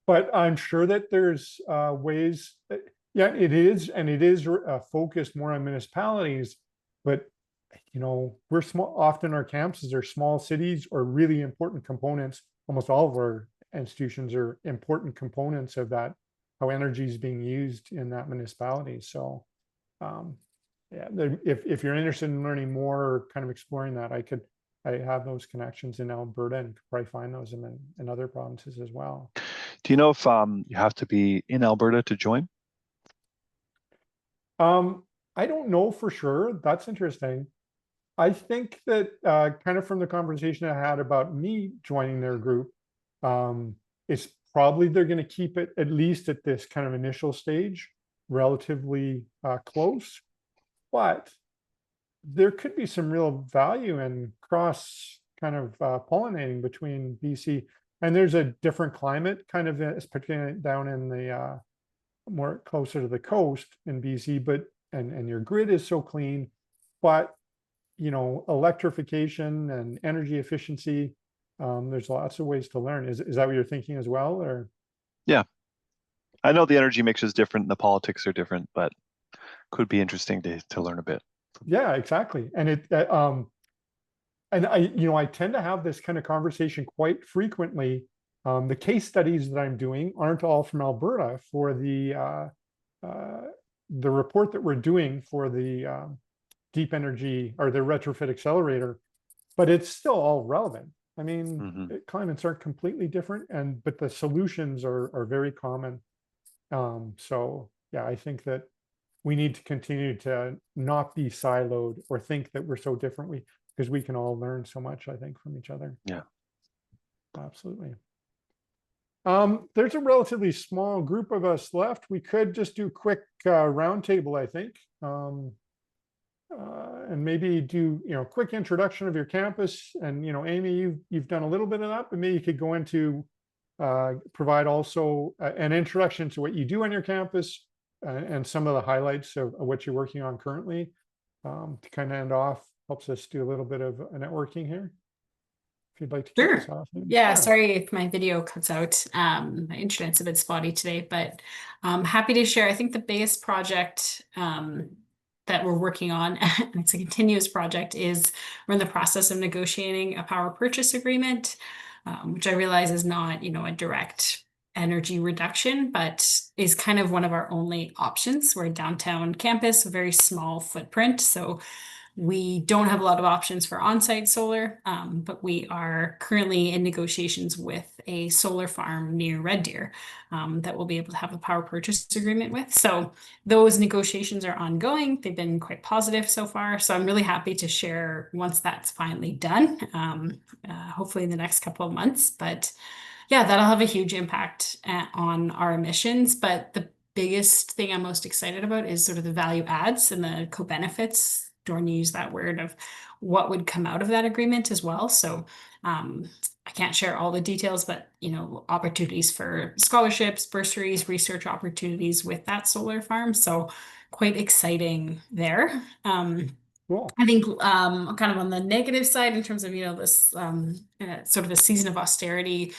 but I'm sure that there's ways. Yeah, it is, and it is focused more on municipalities. But we're small. Often our campuses are small cities or really important components. Almost all of our institutions are important components of that, how energy is being used in that municipality. So, yeah, if you're interested in learning more or kind of exploring that, I have those connections in Alberta and could probably find those in other provinces as well. Do you know if you have to be in Alberta to join? I don't know for sure. That's interesting. I think that kind of from the conversation I had about me joining their group, it's probably they're going to keep it at least at this kind of initial stage, relatively close. But there could be some real value in cross kind of pollinating between BC, and there's a different climate kind of, particularly down in the more closer to the coast in BC, but and your grid is so clean, but electrification and energy efficiency, there's lots of ways to learn. Is that what you're thinking as well, or? Yeah, I know the energy mix is different and the politics are different, but could be interesting to learn a bit. Yeah, exactly. And I tend to have this kind of conversation quite frequently. The case studies that I'm doing aren't all from Alberta for the report that we're doing for the deep energy or the retrofit accelerator, but it's still all relevant. I mean, climates aren't completely different, but the solutions are very common. So yeah, I think that we need to continue to not be siloed or think that we're so different, because we can all learn so much, I think, from each other. Yeah, absolutely. There's a relatively small group of us left. We could just do a quick roundtable, I think, and maybe do quick introduction of your campus. And Amy, you've done a little bit of that, but maybe you could go into provide also an introduction to what you do on your campus and some of the highlights of what you're working on currently, to kind of end off. Helps us do a little bit of networking here. If you'd like to kick us off. Yeah, sorry if my video cuts out. My internet's a bit spotty today, but I'm happy to share. I think the biggest project that we're working on, and it's a continuous project, is we're in the process of negotiating a power purchase agreement, which I realize is not, a direct energy reduction, but is kind of one of our only options. We're a downtown campus, a very small footprint. So we don't have a lot of options for on-site solar, but we are currently in negotiations with a solar farm near Red Deer that we'll be able to have a power purchase agreement with. So those negotiations are ongoing. They've been quite positive so far. So I'm really happy to share once that's finally done, hopefully in the next couple of months. But yeah, that'll have a huge impact on our emissions. But the biggest thing I'm most excited about is sort of the value adds and the co-benefits. Doran used that word of what would come out of that agreement as well. So I can't share all the details, but opportunities for scholarships, bursaries, research opportunities with that solar farm. So quite exciting there. Cool. I think kind of on the negative side in terms of this sort of a season of austerity.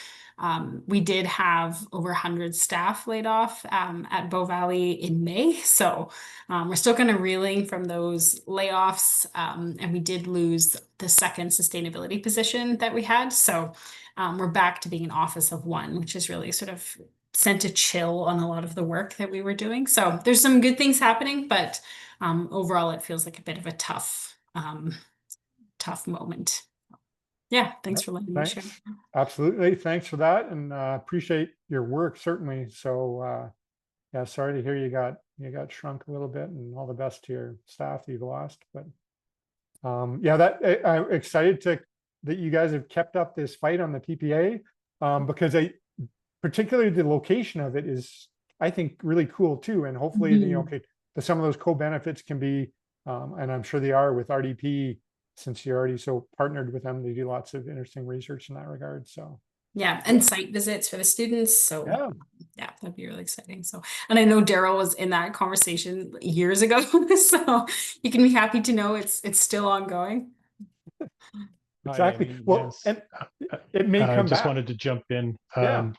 We did have over 100 staff laid off at Bow Valley in May. So we're still kind of reeling from those layoffs. And we did lose the second sustainability position that we had. So we're back to being an office of one, which is really sort of sent a chill on a lot of the work that we were doing. So there's some good things happening, but overall it feels like a bit of a tough moment. Yeah, thanks for letting me share. Absolutely, thanks for that, and appreciate your work, certainly. So yeah, sorry to hear you got shrunk a little bit, and all the best to your staff that you've lost. But yeah, I'm excited that you guys have kept up this fight on the PPA, because particularly the location of it is, I think, really cool too. And hopefully, some of those co-benefits can be, and I'm sure they are with RDP, since you're already so partnered with them. They do lots of interesting research in that regard. So yeah, and site visits for the students. So Yeah, that'd be really exciting. So, and I know Daryl was in that conversation years ago, so you can be happy to know it's still ongoing. Hi, Exactly. Amy. Well, Yes. and it may I come just back. wanted to jump in. Yeah.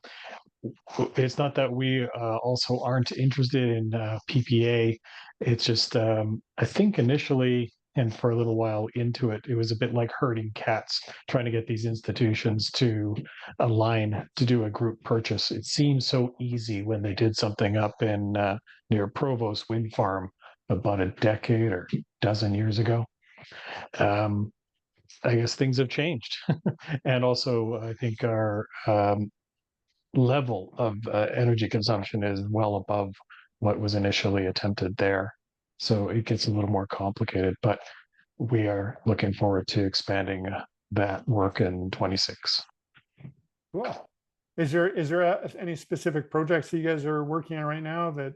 It's not that we also aren't interested in PPA. It's just I think initially and for a little while into it, it was a bit like herding cats, trying to get these institutions to align to do a group purchase. It seemed so easy when they did something up in near Provost Wind Farm about a decade or dozen years ago. I guess things have changed. And also, I think our level of energy consumption is well above what was initially attempted there. So it gets a little more complicated, but we are looking forward to expanding that work in 26. Cool. Is there any specific projects that you guys are working on right now that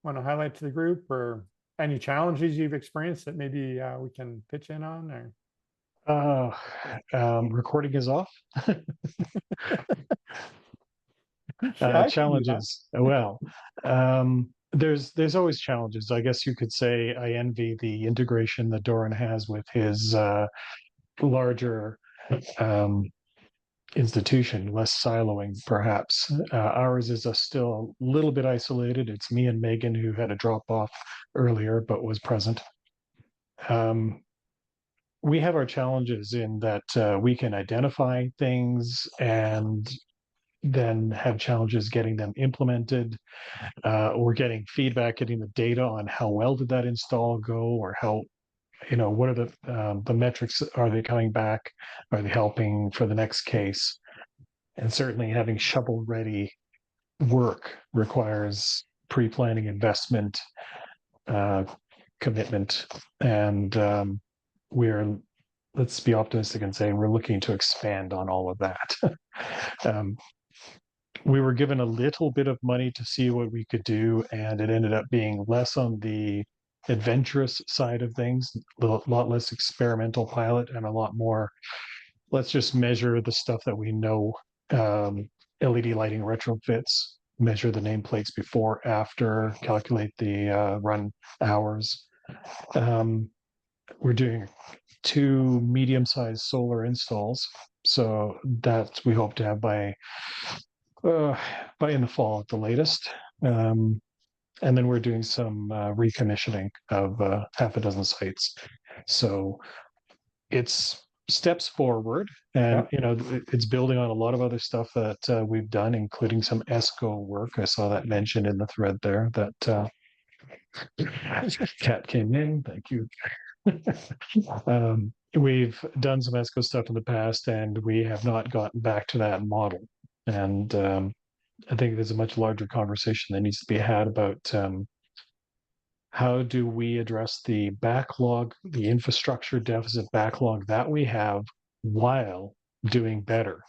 want to highlight to the group, or any challenges you've experienced that maybe we can pitch in on? Or Recording is off. Yeah, I can do that. Challenges. Well, there's always challenges. I guess you could say I envy the integration that Doran has with his larger institution, less siloing perhaps. Ours is still a little bit isolated. It's me and Megan who had a drop off earlier but was present. We have our challenges in that we can identify things and then have challenges getting them implemented, or getting feedback, getting the data on how well did that install go, or how, what are the metrics, are they coming back, are they helping for the next case? And certainly having shovel ready work requires pre-planning, investment, commitment, and let's be optimistic and say we're looking to expand on all of that. We were given a little bit of money to see what we could do, and it ended up being less on the adventurous side of things, a lot less experimental pilot, and a lot more, let's just measure the stuff that we know. LED lighting retrofits, measure the nameplates before, after, calculate the run hours. We're doing 2 medium-sized solar installs, so that we hope to have by in the fall at the latest. And then we're doing some recommissioning of half a dozen sites. So it's steps forward, and it's building on a lot of other stuff that we've done, including some ESCO work. I saw that mentioned in the thread there. That cat came in. Thank you. We've done some ESCO stuff in the past, and we have not gotten back to that model. And I think there's a much larger conversation that needs to be had about how do we address the backlog, the infrastructure deficit backlog that we have, while doing better,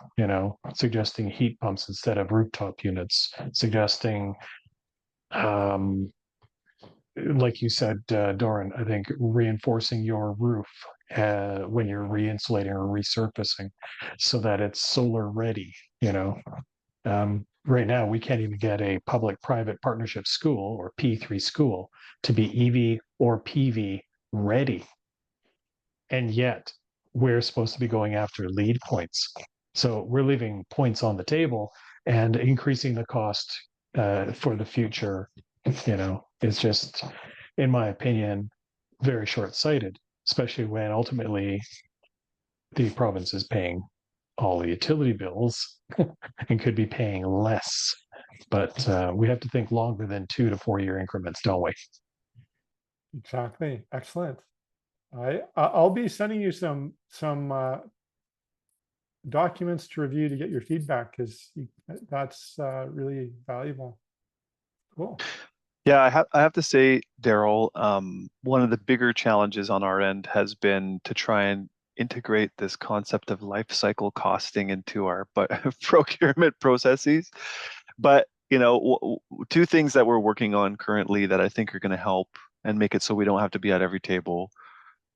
suggesting heat pumps instead of rooftop units, suggesting, like you said, Doran, I think reinforcing your roof when you're reinsulating or resurfacing so that it's solar ready, right now, we can't even get a public-private partnership school or P3 school to be EV or PV ready. And yet, we're supposed to be going after lead points. So we're leaving points on the table and increasing the cost for the future. It's just, in my opinion, very short-sighted, especially when ultimately the province is paying all the utility bills and could be paying less. But we have to think longer than 2 to 4 year increments, don't we? Exactly. Excellent. I'll be sending you some documents to review to get your feedback, because that's really valuable. Cool. Yeah, I have to say, Daryl, one of the bigger challenges on our end has been to try and integrate this concept of life cycle costing into our procurement processes. But, 2 things that we're working on currently that I think are going to help and make it so we don't have to be at every table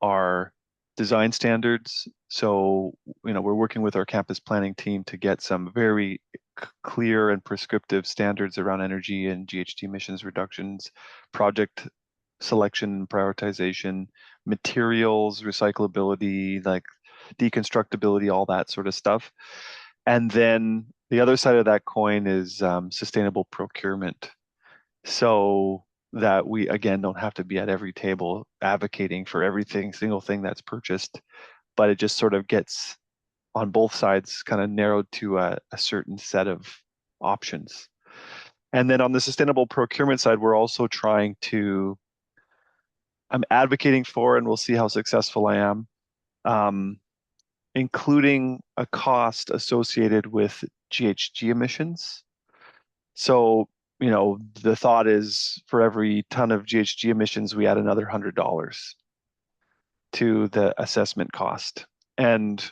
are design standards. So, we're working with our campus planning team to get some very clear and prescriptive standards around energy and GHG emissions reductions, project selection and prioritization, materials, recyclability, like deconstructibility, all that sort of stuff. And then the other side of that coin is sustainable procurement. So that we, again, don't have to be at every table advocating for single thing that's purchased, but it just sort of gets on both sides kind of narrowed to a certain set of options. And then on the sustainable procurement side, we're also I'm advocating for, and we'll see how successful I am, including a cost associated with GHG emissions. So, the thought is for every ton of GHG emissions, we add another $100 to the assessment cost. And,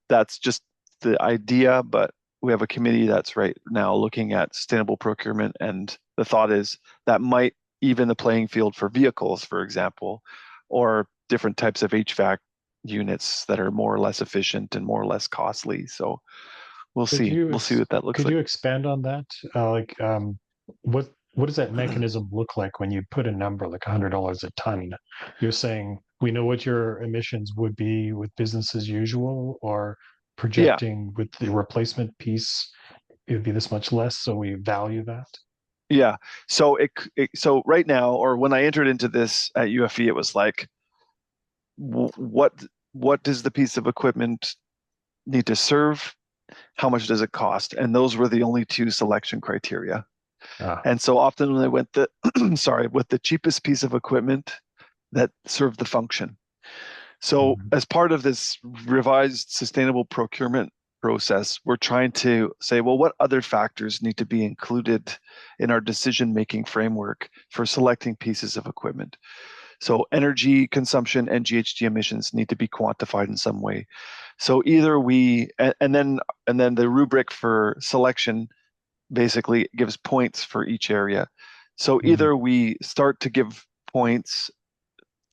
that's just the idea, but we have a committee that's right now looking at sustainable procurement. And the thought is that might even the playing field for vehicles, for example, or different types of HVAC units that are more or less efficient and more or less costly. So we'll see. We'll see what that looks like. Could you expand on that? What does that mechanism look like when you put a number like $100 a ton? You're saying we know what your emissions would be with business as usual, or projecting with the replacement piece, it would be this much less, so we value that? Yeah. So so right now, or when I entered into this at UFE, it was like, what does the piece of equipment need to serve? How much does it cost? And those were the only two selection criteria. And so often when I went with the cheapest piece of equipment that served the function. So as part of this revised sustainable procurement process, we're trying to say, well, what other factors need to be included in our decision-making framework for selecting pieces of equipment? So energy consumption and GHG emissions need to be quantified in some way. So either and then the rubric for selection basically gives points for each area. So either we start to give points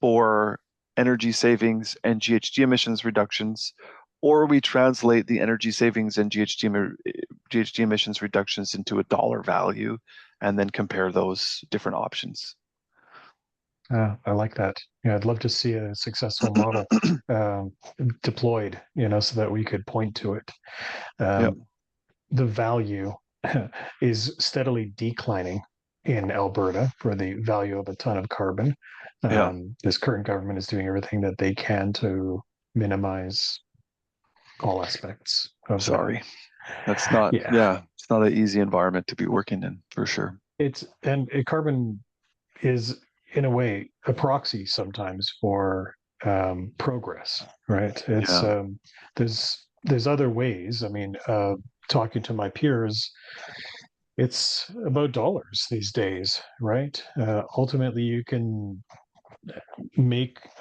for energy savings and GHG emissions reductions, or we translate the energy savings and GHG emissions reductions into a dollar value and then compare those different options. I like that. Yeah, I'd love to see a successful model deployed, so that we could point to it. The value is steadily declining in Alberta for the value of a ton of carbon. This current government is doing everything that they can to minimize all aspects of Sorry. That's not, it's not an easy environment to be working in, for sure. Carbon is, in a way, a proxy sometimes for progress, right? There's other ways. I mean, talking to my peers, it's about dollars these days, right? Ultimately, you can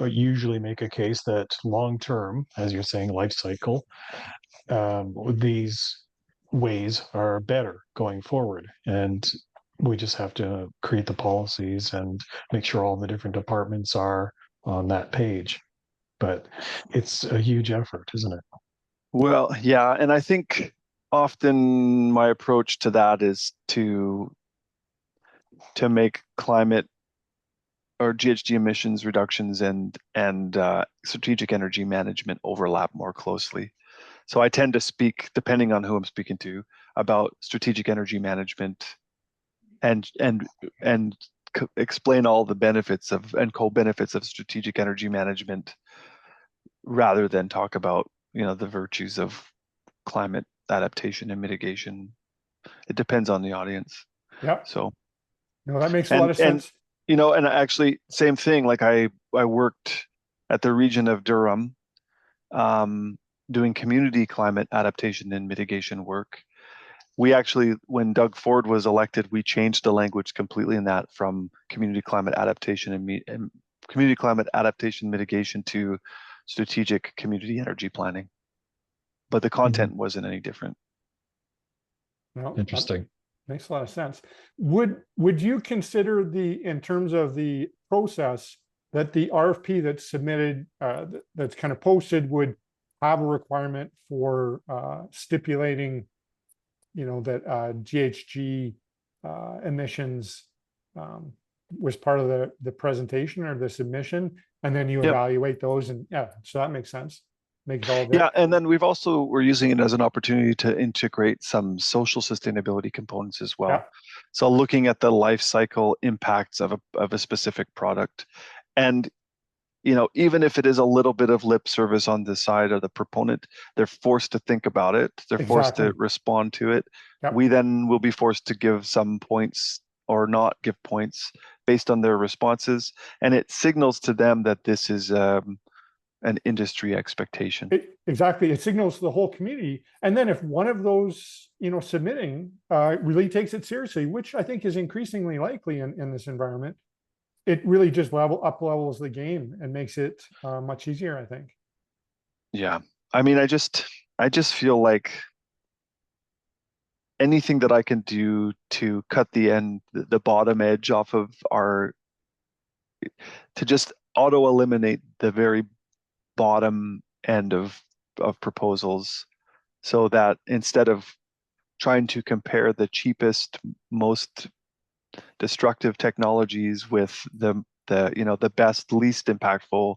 usually make a case that long term, as you're saying, life cycle, these ways are better going forward. And we just have to create the policies and make sure all the different departments are on that page. But it's a huge effort, isn't it? Well, yeah. And I think often my approach to that is to make climate or GHG emissions reductions and strategic energy management overlap more closely. So I tend to speak, depending on who I'm speaking to, about strategic energy management and explain all the benefits and co-benefits of strategic energy management, rather than talk about the virtues of climate adaptation and mitigation. It depends on the audience. Yeah. So that makes a lot of sense. And actually, same thing. Like I worked at the region of Durham, doing community climate adaptation and mitigation work. We actually, when Doug Ford was elected, we changed the language completely in that from community climate adaptation and community climate adaptation mitigation to strategic community energy planning. But the content wasn't any different. No, interesting. Makes a lot of sense. Would you consider in terms of the process, that the RFP that's submitted, that's kind of posted, would have a requirement for stipulating that GHG emissions was part of the presentation or the submission, and then you Yep. evaluate those, and yeah, so that makes sense. Makes all of it. Yeah, and then we're using it as an opportunity to integrate some social sustainability components as well. Yeah. So looking at the life cycle impacts of a specific product, and even if it is a little bit of lip service on the side of the proponent, they're forced to think about it. They're forced to Exactly. respond to it. Yep. We then will be forced to give some points or not give points based on their responses, and it signals to them that this is an industry expectation. Exactly. It signals to the whole community. And then if one of those, submitting really takes it seriously, which I think is increasingly likely in this environment, it really just up levels the game and makes it much easier, I think. Yeah. I mean, I just feel like anything that I can do to cut the bottom edge off of to just auto eliminate the very bottom end of proposals, so that instead of trying to compare the cheapest, most destructive technologies with the best, least impactful,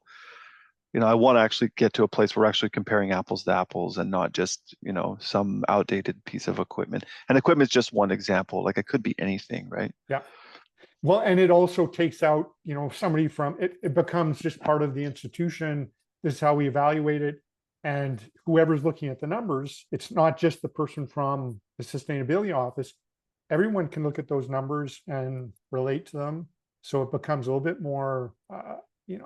I want to actually get to a place where we're actually comparing apples to apples and not just some outdated piece of equipment. And equipment is just one example. Like, it could be anything, right? Yeah. Well, and it also takes out, somebody from it. It becomes just part of the institution. This is how we evaluate it. And whoever's looking at the numbers, it's not just the person from the sustainability office. Everyone can look at those numbers and relate to them. So it becomes a little bit more,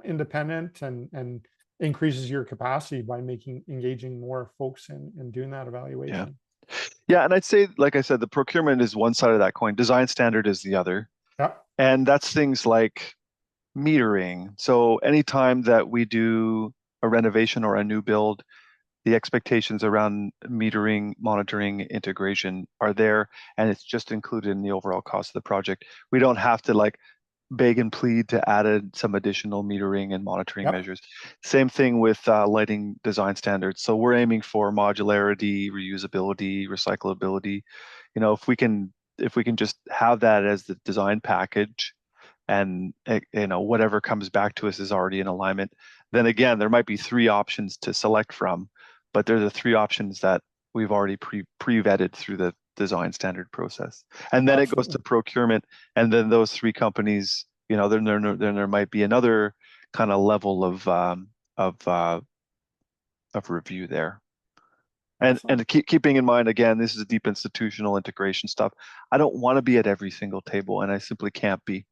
independent and increases your capacity by engaging more folks in doing that evaluation. Yeah. And I'd say, like I said, the procurement is one side of that coin. Design standard is the other. Yeah. And that's things like metering. So anytime that we do a renovation or a new build, the expectations around metering, monitoring, integration are there, and it's just included in the overall cost of the project. We don't have to beg and plead to add some additional metering and monitoring measures. Same thing with lighting design standards. So we're aiming for modularity, reusability, recyclability. If we can just have that as the design package, and whatever comes back to us is already in alignment, then again, there might be 3 options to select from, but they're the 3 options that we've already pre-vetted through the design standard process. And then It goes to procurement, and then those 3 companies, then there might be another kind of level of review there. And keeping in mind, again, this is deep institutional integration stuff. I don't want to be at every single table, and I simply can't be.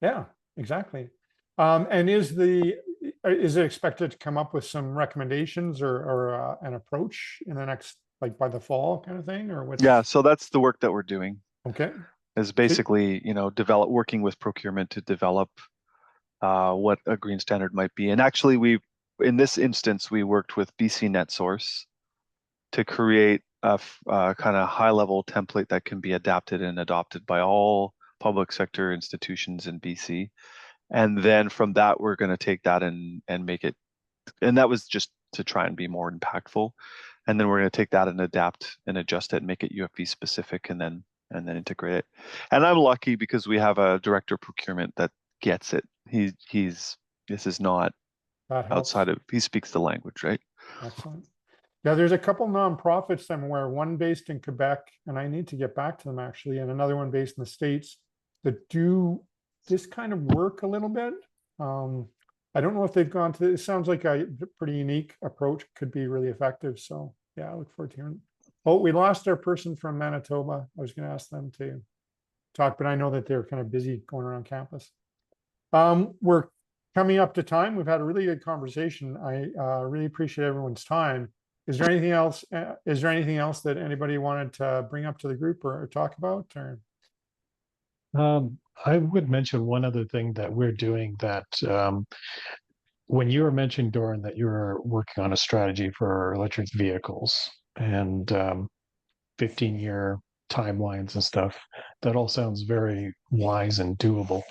Yeah, exactly. And is it expected to come up with some recommendations or an approach in the next, by the fall kind of thing, or what? Yeah, so that's the work that we're doing. Okay. Is basically, working with procurement to develop what a green standard might be. And actually, in this instance, we worked with BC NetSource to create a kind of high-level template that can be adapted and adopted by all public sector institutions in BC. And then from that, we're going to take that and make it, and that was just to try and be more impactful. And then we're going to take that and adapt and adjust it and make it UFV specific, and then integrate it. And I'm lucky because we have a director of procurement that gets it. This is not outside of, he speaks the language, right? Excellent. Yeah, there's a couple nonprofits I'm aware, one based in Quebec, and I need to get back to them actually, and another one based in the States that do this kind of work a little bit. I don't know if they've gone to, it sounds like a pretty unique approach, could be really effective. So yeah, I look forward to hearing. Oh, we lost our person from Manitoba. I was going to ask them to talk, but I know that they're kind of busy going around campus. We're coming up to time. We've had a really good conversation. I really appreciate everyone's time. Is there anything else? That anybody wanted to bring up to the group or talk about? Or I would mention one other thing that we're doing that when you were mentioning, Doran, that you were working on a strategy for electric vehicles and 15-year timelines and stuff, that all sounds very wise and doable.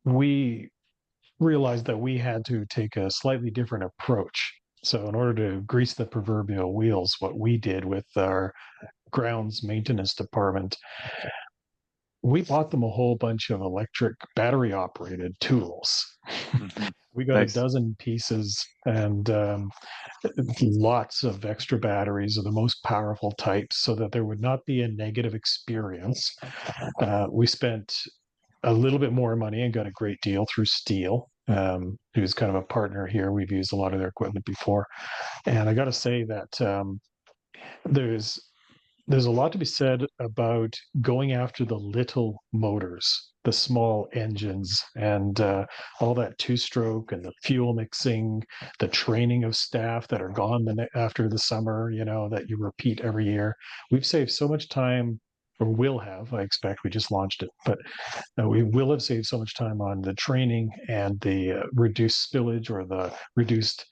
We realized that we had to take a slightly different approach. So in order to grease the proverbial wheels, what we did with our grounds maintenance department, we bought them a whole bunch of electric battery operated tools. Mhm. We got a Nice. dozen pieces and lots of extra batteries of the most powerful types so that there would not be a negative experience. We spent a little bit more money and got a great deal through Steel, who's kind of a partner here. We've used a lot of their equipment before. And I got to say that there's there's a lot to be said about going after the little motors, the small engines, and all that two-stroke and the fuel mixing, the training of staff that are gone after the summer, that you repeat every year. We've saved so much time, or will have, I expect. We just launched it, but we will have saved so much time on the training and the reduced spillage or the reduced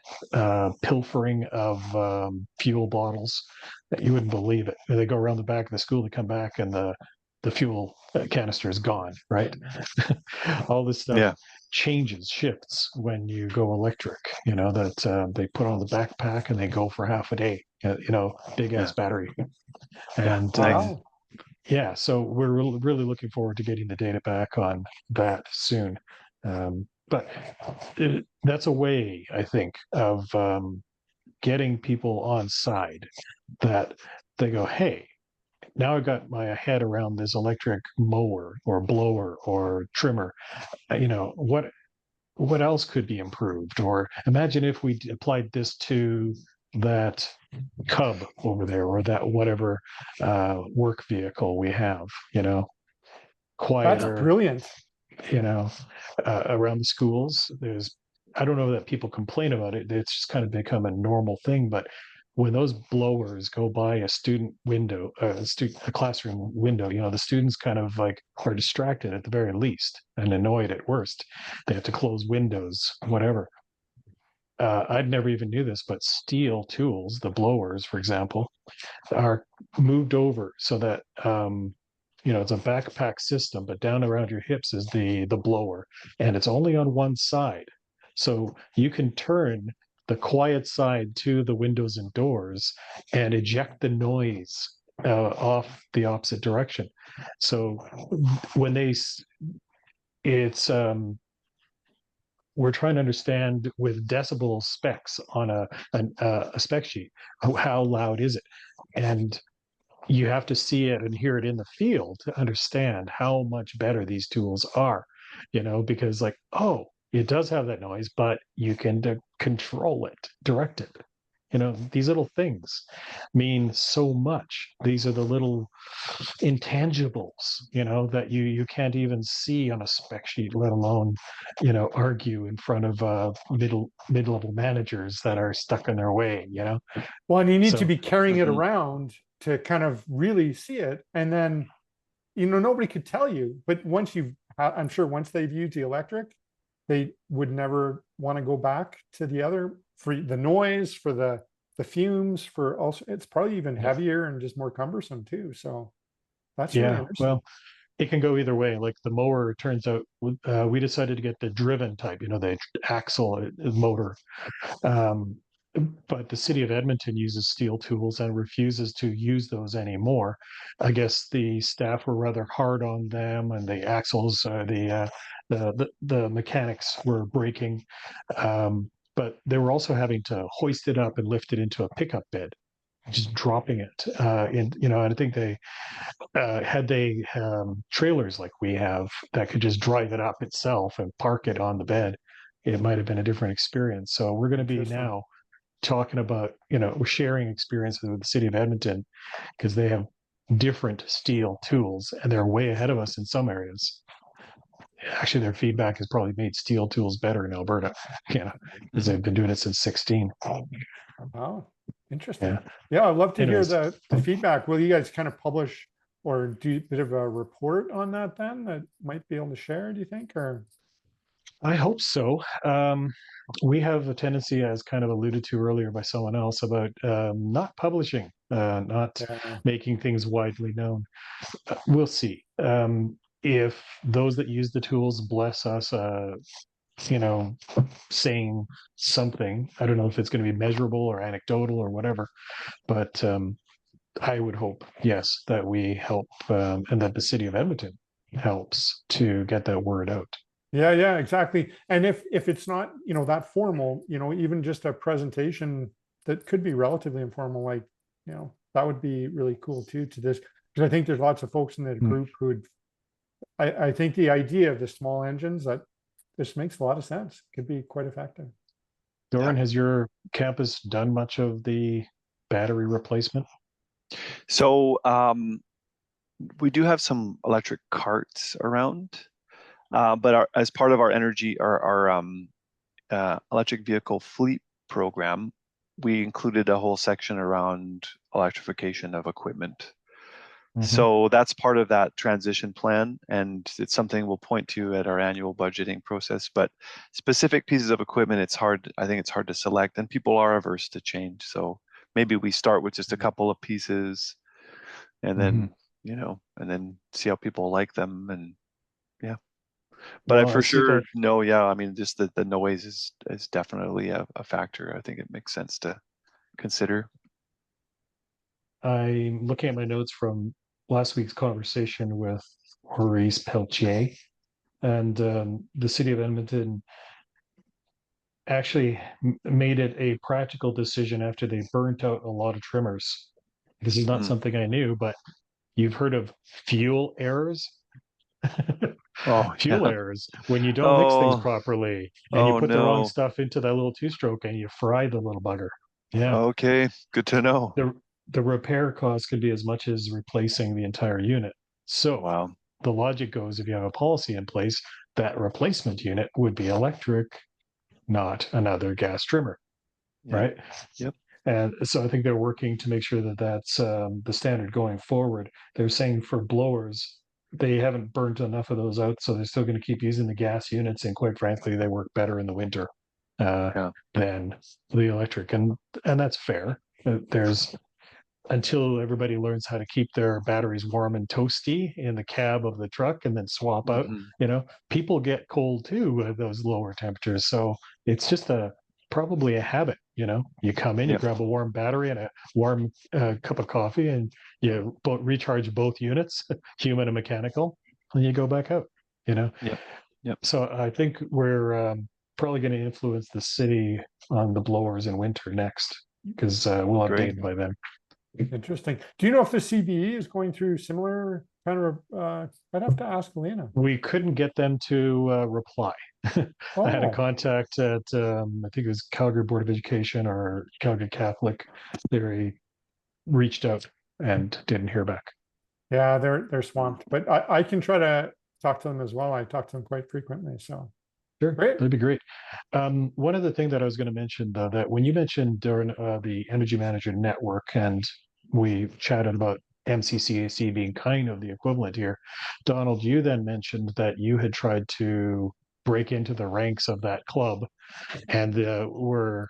pilfering of fuel bottles that you wouldn't believe it. They go around the back of the school, they come back, and the fuel canister is gone, right? All this stuff Yeah. changes, shifts when you go electric, that they put on the backpack and they go for half a day, big ass Yeah. battery. Yeah. And Nice. Wow. yeah, so we're really looking forward to getting the data back on that soon. But that's a way, I think, of getting people on side that they go, hey, now I got my head around this electric mower or blower or trimmer. What else could be improved? Or imagine if we applied this to that Cub over there or that whatever work vehicle we have, That's quieter, brilliant. around the schools. I don't know that people complain about it. It's just kind of become a normal thing. But when those blowers go by a student window, a classroom window, the students kind of like are distracted at the very least and annoyed at worst. They have to close windows, whatever. I'd never even knew this, but Steel tools, the blowers, for example, are moved over so that it's a backpack system, but down around your hips is the blower, and it's only on one side, so you can turn the quiet side to the windows and doors and eject the noise off the opposite direction. So when it's we're trying to understand with decibel specs on a spec sheet, how loud is it, and you have to see it and hear it in the field to understand how much better these tools are, because oh, it does have that noise, but you can control it, direct it. These little things mean so much. These are the little intangibles, that you can't even see on a spec sheet, let alone, argue in front of mid-level managers that are stuck in their way, Well, and you need to So be carrying it Mhm. around to kind of really see it. And then, nobody could tell you, but I'm sure once they've used the electric, they would never want to go back to the other for the noise, for the fumes, for also, it's probably even heavier and just more cumbersome too. So that's really yeah, interesting. well, it can go either way. Like the mower, it turns out we decided to get the driven type, the axle motor. Um, but the city of Edmonton uses Steel tools and refuses to use those anymore. I guess the staff were rather hard on them, and the axles, the mechanics were breaking. But they were also having to hoist it up and lift it into a pickup bed, just dropping it and I think they had trailers like we have that could just drive it up itself and park it on the bed, it might have been a different experience. So we're going to be Interesting. now talking about, we're sharing experiences with the city of Edmonton because they have different Steel tools and they're way ahead of us in some areas. Actually, their feedback has probably made Steel tools better in Alberta, because they've been doing it since 16. Oh, interesting. Yeah. Yeah, I'd love to hear Anyways. the feedback. Will you guys kind of publish or do a bit of a report on that then that might be able to share, do you think? Or I hope so. We have a tendency, as kind of alluded to earlier by someone else, about not publishing, not yeah, making things widely known. We'll see. If those that use the tools bless us, saying something, I don't know if it's going to be measurable or anecdotal or whatever, but I would hope, yes, that we help and that the city of Edmonton helps to get that word out. Yeah, exactly. And if it's not, that formal, even just a presentation that could be relatively informal, like, that would be really cool too, to this, because I think there's lots of folks in the Mm. group who'd, I think the idea of the small engines, that this makes a lot of sense, could be quite effective. Doran, has your campus done much of the battery replacement? So we do have some electric carts around, but as part of our electric vehicle fleet program, we included a whole section around electrification of equipment. So that's part of that transition plan, and it's something we'll point to at our annual budgeting process. But specific pieces of equipment, I think it's hard to select, and people are averse to change. So maybe we start with just a couple of pieces, and then and then see how people like them, and yeah. But I Well, for I see sure that. know, yeah, I mean, just the noise is definitely a factor. I think it makes sense to consider. I'm looking at my notes from last week's conversation with Maurice Pelletier, and the city of Edmonton actually made it a practical decision after they burnt out a lot of trimmers. This is not Mm. something I knew, but you've heard of fuel errors? Oh Fuel yeah. errors when you don't mix things Oh, properly and you oh put the wrong no. stuff into that little two-stroke and you fry the little bugger. Yeah. Okay, good to know. The repair cost could be as much as replacing the entire unit. So Wow. the logic goes, if you have a policy in place, that replacement unit would be electric, not another gas trimmer, Yeah. right? Yep. And so I think they're working to make sure that that's the standard going forward. They're saying for blowers, they haven't burnt enough of those out, so they're still going to keep using the gas units. And quite frankly, they work better in the winter Yeah. than the electric, and that's fair. There's until everybody learns how to keep their batteries warm and toasty in the cab of the truck and then swap out. Mhm. People get cold too at those lower temperatures, so it's just probably a habit. You come in, you Yep. grab a warm battery and a warm cup of coffee, and you recharge both units, human and mechanical, and you go back out. Yep. Yep. So I think we're probably going to influence the city on the blowers in winter next, because we'll have Great. data by then. Interesting. Do you know if the CBE is going through similar kind of, I'd have to ask Elena. We couldn't get them to reply. I had a Oh, contact at I think it was Calgary Board of Education or Calgary Catholic. They reached out and didn't hear back. yeah, they're swamped, but I can try to talk to them as well. I talk to them quite frequently, so Sure, great. that'd be great. One other thing that I was going to mention, though, that when you mentioned during the Energy Manager Network, and we chatted about MCCAC being kind of the equivalent here, Donald, you then mentioned that you had tried to break into the ranks of that club, and were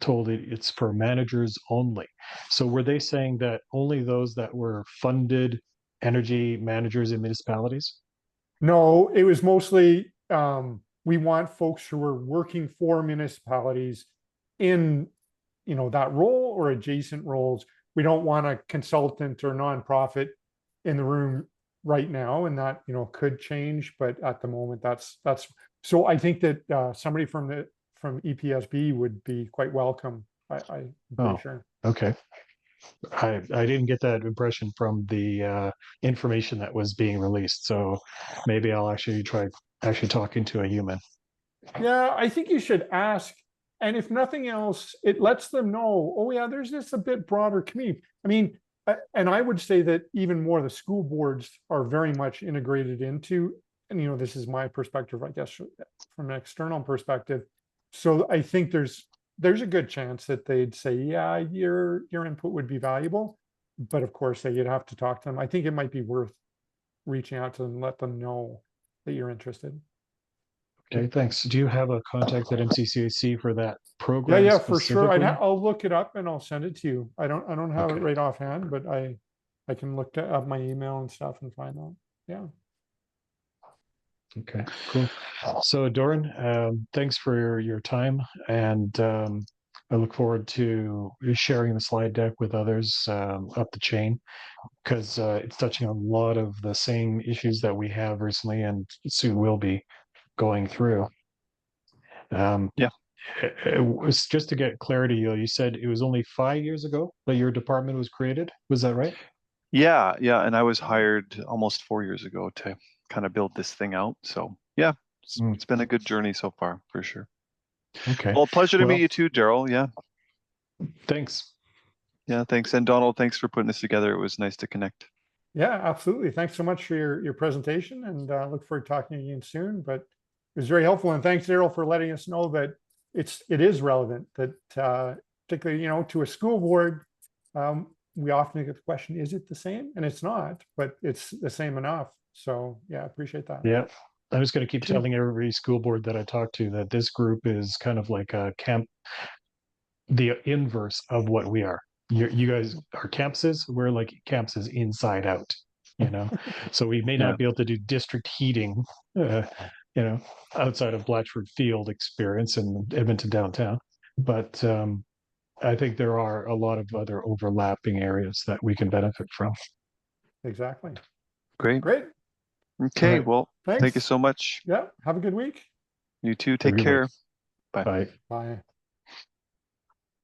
told it's for managers only. So were they saying that only those that were funded energy managers in municipalities? No, it was mostly we want folks who are working for municipalities in that role or adjacent roles. We don't want a consultant or nonprofit in the room right now, and that could change, but at the moment that's so I think that somebody from EPSB would be quite welcome. I'm pretty Oh, sure. okay. I didn't get that impression from the information that was being released, so maybe I'll actually try talking to a human. Yeah, I think you should ask. And if nothing else, it lets them know, oh yeah, there's this a bit broader community. I mean, and I would say that even more the school boards are very much integrated into, and this is my perspective, I guess, from an external perspective. So I think there's a good chance that they'd say, yeah, your input would be valuable. But of course, you'd have to talk to them. I think it might be worth reaching out to them, let them know that you're interested. Okay, thanks. Do you have a contact at MCCAC for that Yeah, program yeah, for sure. specifically? I'll look it up and I'll send it to you. I don't have it Okay. right offhand, but I can look up my email and stuff and find out. Yeah. Okay, cool. So Doran, thanks for your time, and I look forward to sharing the slide deck with others up the chain, because it's touching on a lot of the same issues that we have recently and soon will be going through. Yeah. It was just to get clarity, you said it was only 5 years ago that your department was created. Was that right? Yeah, yeah. And I was hired almost 4 years ago to kind of build this thing out. So yeah, Mm. it's been a good journey so far, for sure. Okay. Well, pleasure to Well, meet you too, Daryl. Yeah. thanks. Yeah, thanks. And Donald, thanks for putting this together. It was nice to connect. Yeah, absolutely. Thanks so much for your presentation, and look forward to talking again soon. But it was very helpful, and thanks, Daryl, for letting us know that it is relevant. That particularly, to a school board, we often get the question, "Is it the same?" And it's not, but it's the same enough. So yeah, appreciate that. Yeah. I was going to keep Okay. telling every school board that I talk to that this group is kind of like a camp, the inverse of what we are. You guys are campuses, we're like campuses inside out, so we may Yeah. not be able to do district heating, outside of Blatchford Field experience in Edmonton downtown, but I think there are a lot of other overlapping areas that we can benefit from. Exactly. Great. Great. Okay. right. Well, thank you Thanks. so much. Yeah. Have a good week. You too. Have a Take good one. care. Bye. Bye. Bye.